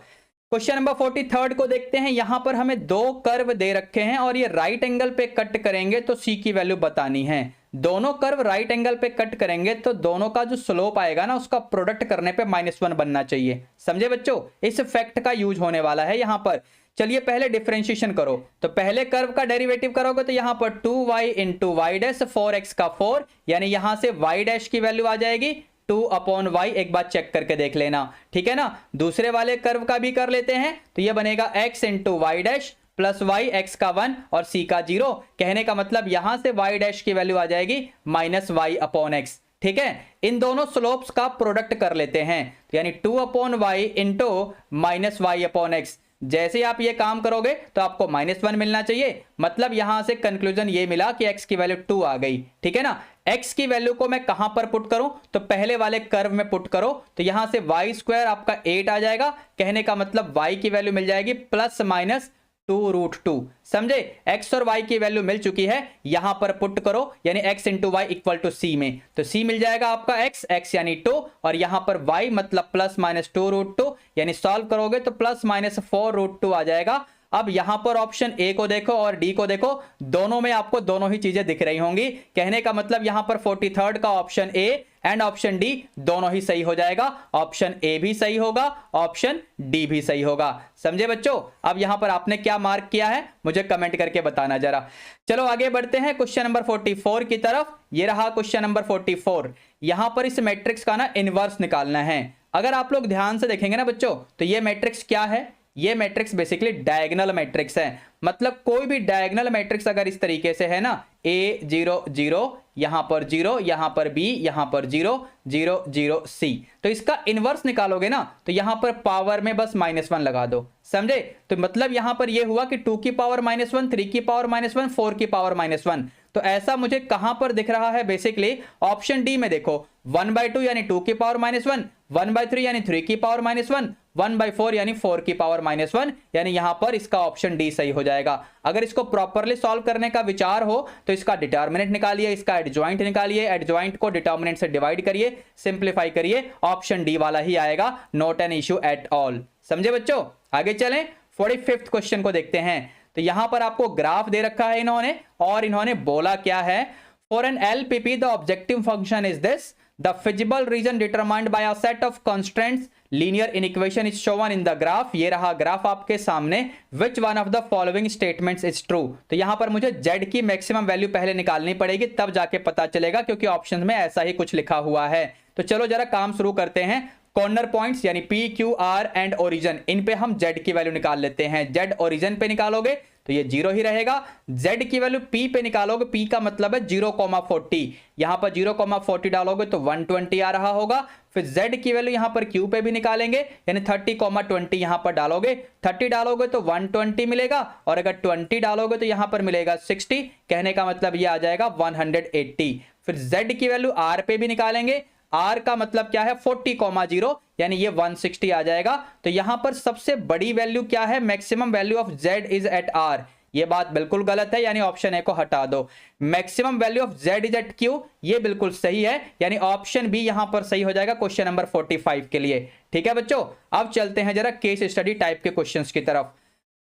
क्वेश्चन नंबर 43 को देखते हैं। यहां पर हमें दो कर्व दे रखे हैं और ये राइट एंगल पे कट करेंगे तो सी की वैल्यू बतानी है। दोनों कर्व राइट एंगल पे कट करेंगे तो दोनों का जो स्लोप आएगा ना, उसका प्रोडक्ट करने पे -1 बनना चाहिए। समझे बच्चों? इस फैक्ट का यूज होने वाला है यहां पर। चलिए पहले डिफरेंशिएशन करो। तो पहले कर्व का डेरिवेटिव करोगे तो यहां पर 2y into Y dash, 4x का 4, यानी यहां से y डैश की वैल्यू आ जाएगी 2/y। एक बार चेक करके देख लेना, ठीक है ना। दूसरे वाले कर्व का भी कर लेते हैं। तो ये बनेगा x into Y dash plus y, x का 1 और c का 0। कहने का मतलब यहां से y डैश की वैल्यू आ जाएगी -y/x। ठीक है, इन दोनों स्लोप्स का प्रोडक्ट कर लेते हैं, यानी 2/y इंटू -y/x। जैसे ही आप ये काम करोगे तो आपको -1 मिलना चाहिए। मतलब यहां से कंक्लूजन ये मिला कि x की वैल्यू 2 आ गई। ठीक है ना। x की वैल्यू को मैं कहां पर पुट करूं? तो पहले वाले कर्व में पुट करो। तो यहां से y² आपका 8 आ जाएगा। कहने का मतलब y की वैल्यू मिल जाएगी +-2√2। समझे? x और y की वैल्यू मिल चुकी है, यहां पर पुट करो, यानी x into Y equal to c में। तो c मिल जाएगा आपका x यानी 2, और यहां पर y मतलब +-2√2, यानी सॉल्व करोगे तो +-4√2 आ जाएगा। अब यहां पर ऑप्शन ए को देखो और डी को देखो, दोनों में आपको दोनों ही चीजें दिख रही होंगी। कहने का मतलब यहां पर 43 का option A and option D दोनों ही सही हो जाएगा। ऑप्शन ए भी सही होगा, ऑप्शन डी भी सही होगा। समझे बच्चों? अब यहां पर आपने क्या मार्क किया है मुझे कमेंट करके बताना जरा। चलो आगे बढ़ते हैं क्वेश्चन नंबर 44 की तरफ। ये रहा क्वेश्चन नंबर 44। यहां पर इस मैट्रिक्स का ना इनवर्स निकालना है। अगर आप लोग ध्यान से देखेंगे ना बच्चों, तो ये मैट्रिक्स क्या है? ये मैट्रिक्स बेसिकली डायगोनल मैट्रिक्स है। मतलब कोई भी डायगोनल मैट्रिक्स अगर इस तरीके से है ना, A0 0, यहां पर 0, यहां पर B, यहां पर 0 0 0 C, तो इसका इनवर्स निकालोगे ना तो यहां पर पावर में बस -1 लगा दो। समझे? तो मतलब यहां पर यह हुआ कि 2 की पावर -1, 3 की पावर -1, 4 की पावर -1। तो ऐसा मुझे कहां पर दिख रहा है? बेसिकली ऑप्शन डी में देखो, 1/2 यानी 2 की पावर -1, 1/3 यानी 3 की पावर -1, 1/4 यानी 4 की पावर -1, यानी यहां पर इसका ऑप्शन डी सही हो जाएगा। अगर इसको प्रॉपरली सॉल्व करने का विचार हो तो इसका डिटर्मिनेंट निकालिए, इसका एडजॉइंट निकालिए, एडजॉइंट को डिटर्मिनेंट से डिवाइड करिए, सिंप्लीफाई करिए, ऑप्शन डी वाला ही आएगा। Not an issue at all. समझे बच्चों? आगे चलें, 45th क्वेश्चन को देखते हैं। तो यहां पर आपको ग्राफ दे रखा है इन्होंने, और इन्होंने बोला क्या है? For an LPP the objective function is this, the feasible region determined by a set of constraints linear inequation is shown in the graph. ये रहा ग्राफ आपके सामने। Which one of the following statements is true? तो यहां पर मुझे z की maximum value पहले निकालनी पड़ेगी, तब जाके पता चलेगा, क्योंकि ऑप्शन में ऐसा ही कुछ लिखा हुआ है। तो चलो जरा काम शुरू करते हैं। कॉर्नर पॉइंट्स यानी P, Q, R and origin, इन पे हम z की वैल्यू निकाल लेते हैं। z ओरिजिन पे निकालोगे तो ये 0 ही रहेगा। z की वैल्यू P पे निकालोगे, P का मतलब है 0,40, यहां पर 0,40 डालोगे तो 120 आ रहा होगा। फिर z की वैल्यू यहां पर Q पे भी निकालेंगे, यानी 30,20 यहां पर डालोगे, 30 डालोगे तो 120 मिलेगा, और अगर 20 डालोगे तो यहां पर मिलेगा 60। कहने का मतलब ये आ जाएगा 180। फिर z की वैल्यू R पे भी निकालेंगे, r का मतलब क्या है 40,0 यानी ये 160 आ जाएगा। तो यहां पर सबसे बड़ी वैल्यू क्या है, maximum value of z is at r, ये बात बिल्कुल गलत है, यानी ऑप्शन ए को हटा दो। Maximum value of z is at q, ये बिल्कुल सही है, यानी ऑप्शन बी यहां पर सही हो जाएगा क्वेश्चन नंबर 45 के लिए। ठीक है बच्चों, अब चलते हैं जरा केस स्टडी टाइप के क्वेश्चंस की तरफ।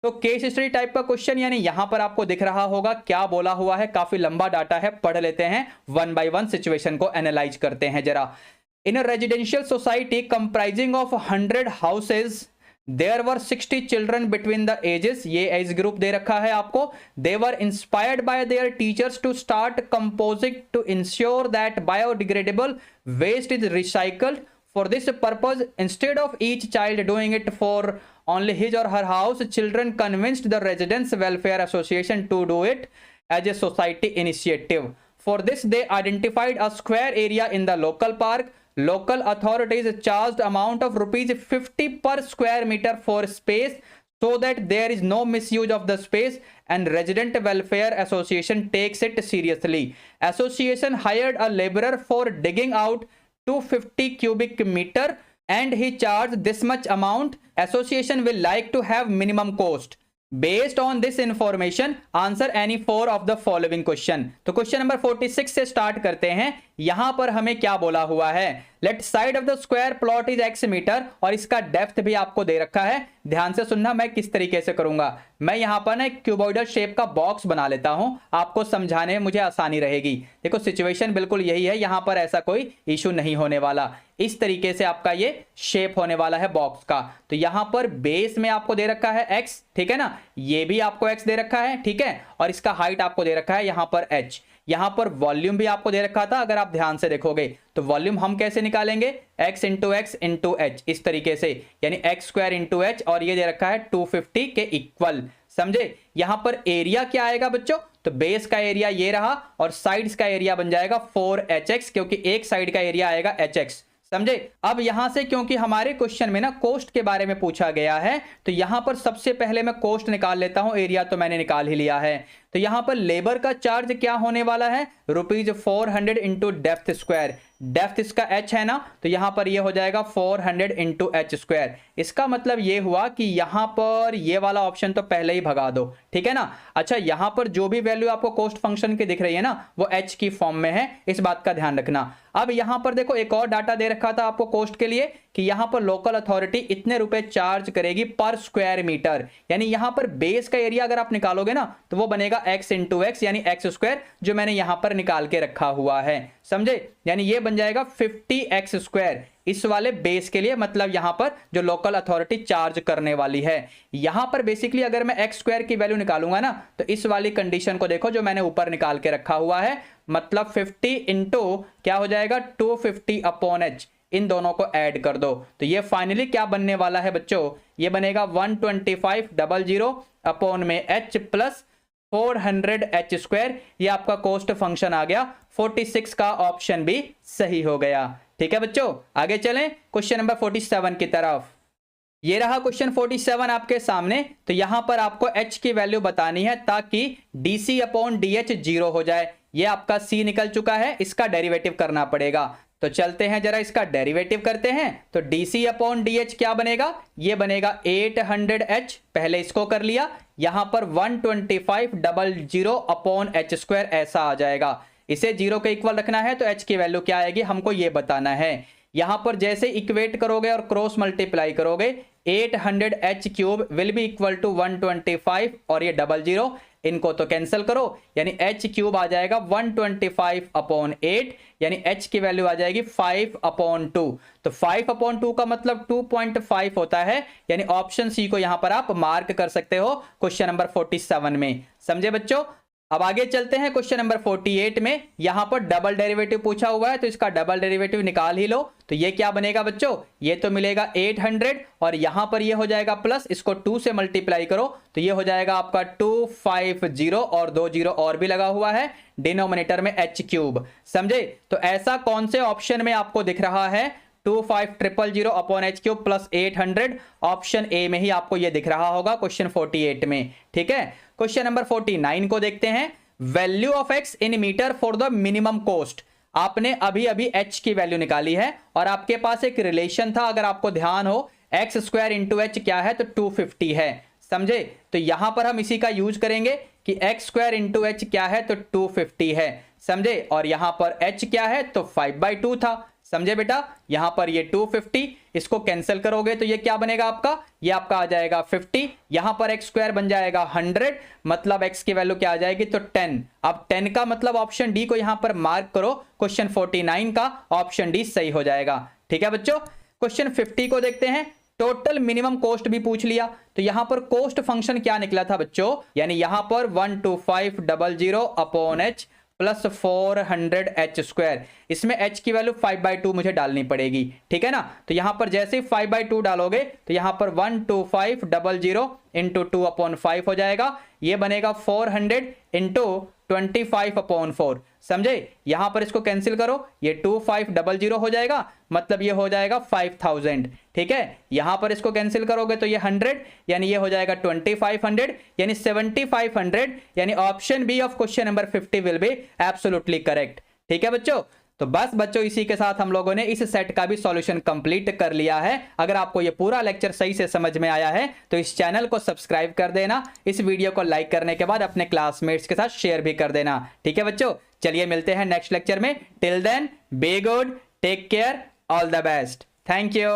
तो केस स्टडी टाइप का क्वेश्चन यानी यहां पर आपको दिख रहा होगा क्या बोला हुआ है, काफी लंबा डाटा है, पढ़ लेते हैं, वन बाय वन सिचुएशन को एनालाइज करते हैं जरा। In a residential society comprising of 100 houses there were 60 children between the ages, ये एज ग्रुप दे रखा है आपको। They were inspired by their teachers to start composing to ensure that biodegradable waste is recycled. For this purpose, instead of each child doing it for only his or her house, children convinced the Residents Welfare Association to do it as a society initiative. For this, they identified a square area in the local park. Local authorities charged amount of rupees 50 per square meter for space so that there is no misuse of the space, and Resident Welfare Association takes it seriously. Association hired a laborer for digging out 250 cubic meter and he charged this much amount. Association will like to have minimum cost. Based on this information, answer any four of the following question. तो question number 46 से start करते हैं। यहां पर हमें क्या बोला हुआ है, let side of the square plot is x metre, और इसका डेप्थ भी आपको दे रखा है। ध्यान से सुनना मैं किस तरीके से करूंगा। मैं यहां पर ना एक क्यूबॉइडल शेप का बॉक्स बना लेता हूं, आपको समझाने में मुझे आसानी रहेगी। देखो सिचुएशन बिल्कुल यही है, यहां पर ऐसा कोई इशू नहीं होने वाला। इस तरीके से आपका ये शेप होने वाला है बॉक्स का। तो यहां पर बेस में आपको दे रखा है x, ठीक है ना, ये भी आपको x दे रखा है, ठीक है, और इसका हाइट आपको दे रखा है यहां पर h। यहां पर वॉल्यूम भी आपको दे रखा था, अगर आप ध्यान से देखोगे तो वॉल्यूम हम कैसे निकालेंगे, x into x into H, इस तरीके से, यानी एक्स स्क्वायर इंटू एच, और ये दे रखा है 250 के इक्वल। समझे, यहां पर एरिया क्या आएगा बच्चों, तो बेस का एरिया ये रहा और साइड्स का एरिया बन जाएगा 4hx, क्योंकि एक साइड का एरिया आएगा hx। समझे। अब यहां से क्योंकि हमारे क्वेश्चन में ना कोस्ट के बारे में पूछा गया है, तो यहां पर सबसे पहले मैं कोस्ट निकाल लेता हूं, एरिया तो मैंने निकाल ही लिया है। तो यहां पर लेबर का चार्ज क्या होने वाला है, ₹400 इंटू डेप्थ स्क्वायर। डेप्थ इसका h है ना, तो यहां पर ये हो जाएगा 400 इंटू एच स्क्वायर। इसका मतलब ये हुआ कि यहां पर ये वाला ऑप्शन तो पहले ही भगा दो, ठीक है ना। अच्छा, यहां पर जो भी वैल्यू आपको कोस्ट फंक्शन की दिख रही है ना, वो h की फॉर्म में है, इस बात का ध्यान रखना। अब यहां पर देखो एक और डाटा दे रखा था आपको कोस्ट के लिए कि यहां पर लोकल अथॉरिटी इतने रुपए चार्ज करेगी पर स्क्वायर मीटर, यानी यहां पर बेस का एरिया अगर आप निकालोगे ना तो वो बनेगा x इंटू एक्स, यानी एक्स स्क्वायर, जो मैंने यहां पर निकाल के रखा हुआ है। समझे, यानी ये बन जाएगा 50x स्क्वायर इस वाले बेस के लिए, मतलब यहां पर जो लोकल अथॉरिटी चार्ज करने वाली है। यहां पर बेसिकली अगर मैं x स्क्वायर की वैल्यू निकालूंगा ना, तो इस वाली कंडीशन को देखो जो मैंने ऊपर निकाल के रखा हुआ है, मतलब 50 इंटू क्या हो जाएगा 250 अपॉन h, इन दोनों को ऐड कर दो, तो ये फाइनली क्या बनने वाला है बच्चों, ये बनेगा 12500 अपॉन में h प्लस 400h स्क्वायर। ये आपका कोस्ट फंक्शन आ गया। 46 का ऑप्शन भी सही हो गया। ठीक है बच्चों, आगे चलें क्वेश्चन नंबर 47 की तरफ। ये रहा क्वेश्चन 47 आपके सामने। तो यहां पर आपको h की वैल्यू बतानी है ताकि dc अपॉन dh 0 हो जाए। ये आपका c निकल चुका है, इसका डेरिवेटिव करना पड़ेगा। तो चलते हैं जरा इसका डेरिवेटिव करते हैं। तो dc अपॉन dh क्या बनेगा, ये बनेगा 800h, पहले इसको कर लिया, यहां पर 12500 अपॉन h स्क्वायर ऐसा आ जाएगा। इसे 0 के इक्वल रखना है, तो h की वैल्यू क्या आएगी हमको ये बताना है। यहां पर जैसे इक्वेट करोगे और क्रॉस मल्टीप्लाई करोगे, 800h cube will be equal to 125 और ये 00, इनको तो कैंसिल करो, यानी h क्यूब आ जाएगा 125 अपॉन 8, यानी h की वैल्यू आ जाएगी 5 अपॉन 2। तो 5 अपॉन 2 का मतलब 2.5 होता है, यानी ऑप्शन सी को यहां पर आप मार्क कर सकते हो क्वेश्चन नंबर 47 में। समझे बच्चों। अब आगे चलते हैं क्वेश्चन नंबर 48 में। यहां पर डबल डेरिवेटिव पूछा हुआ है, तो इसका डबल डेरिवेटिव निकाल ही लो। तो ये क्या बनेगा बच्चों, ये तो मिलेगा 800 और यहां पर ये हो जाएगा प्लस, इसको 2 से मल्टीप्लाई करो तो ये हो जाएगा आपका 250 और 2 0 और भी लगा हुआ है, डिनोमिनेटर में h क्यूब। समझे। तो ऐसा कौन से ऑप्शन में आपको दिख रहा है, 25000 upon h cube plus 800, option A में ही आपको ये दिख रहा होगा क्वेश्चन 48 में। ठीक है, क्वेश्चन नंबर 49 को देखते हैं। Value of x in metre for the minimum cost. आपने अभी अभी h की वैल्यू निकाली है और आपके पास एक रिलेशन था, अगर आपको ध्यान हो, एक्स स्क्वायर इंटू एच क्या है तो 250 है, समझे। तो यहां पर हम इसी का यूज करेंगे कि एक्स स्क्वायर इंटू एच क्या है तो 250 है, समझे। और यहां पर h क्या है तो 5/2 था, समझे बेटा। यहां पर ये 250, इसको कैंसिल करोगे तो ये क्या बनेगा आपका, ये आपका आ जाएगा 50, यहां पर एक्स स्क्वायर बन जाएगा 100, मतलब x की वैल्यू क्या आ जाएगी तो 10। अब 10 का मतलब ऑप्शन डी को यहां पर मार्क करो, क्वेश्चन 49 का ऑप्शन डी सही हो जाएगा। ठीक है बच्चों, क्वेश्चन 50 को देखते हैं। टोटल मिनिमम कॉस्ट भी पूछ लिया, तो यहां पर कॉस्ट फंक्शन क्या निकला था बच्चों, यानी यहां पर 12500 upon H plus 400 H square, इसमें h की वैल्यू 5/2 मुझे डालनी पड़ेगी, ठीक है ना। तो यहां पर जैसे ही 5/2 डालोगे तो यहां पर 12500 इंटू 2/5 हो जाएगा, ये बनेगा 400 इंटू 25/4, समझे। यहां पर इसको कैंसिल करो, ये 2500 हो जाएगा, मतलब ये हो जाएगा 5000, ठीक है। यहां पर इसको कैंसिल करोगे तो ये 100, यानी ये हो जाएगा 2500, यानी 7500, यानी option B of question number 50 will be absolutely correct. ठीक है बच्चों, तो बस बच्चों इसी के साथ हम लोगों ने इस सेट का भी सॉल्यूशन कंप्लीट कर लिया है। अगर आपको ये पूरा लेक्चर सही से समझ में आया है तो इस चैनल को सब्सक्राइब कर देना, इस वीडियो को लाइक करने के बाद अपने क्लासमेट्स के साथ शेयर भी कर देना। ठीक है बच्चों, चलिए मिलते हैं नेक्स्ट लेक्चर में। Till then be good, take care, all the best, thank you.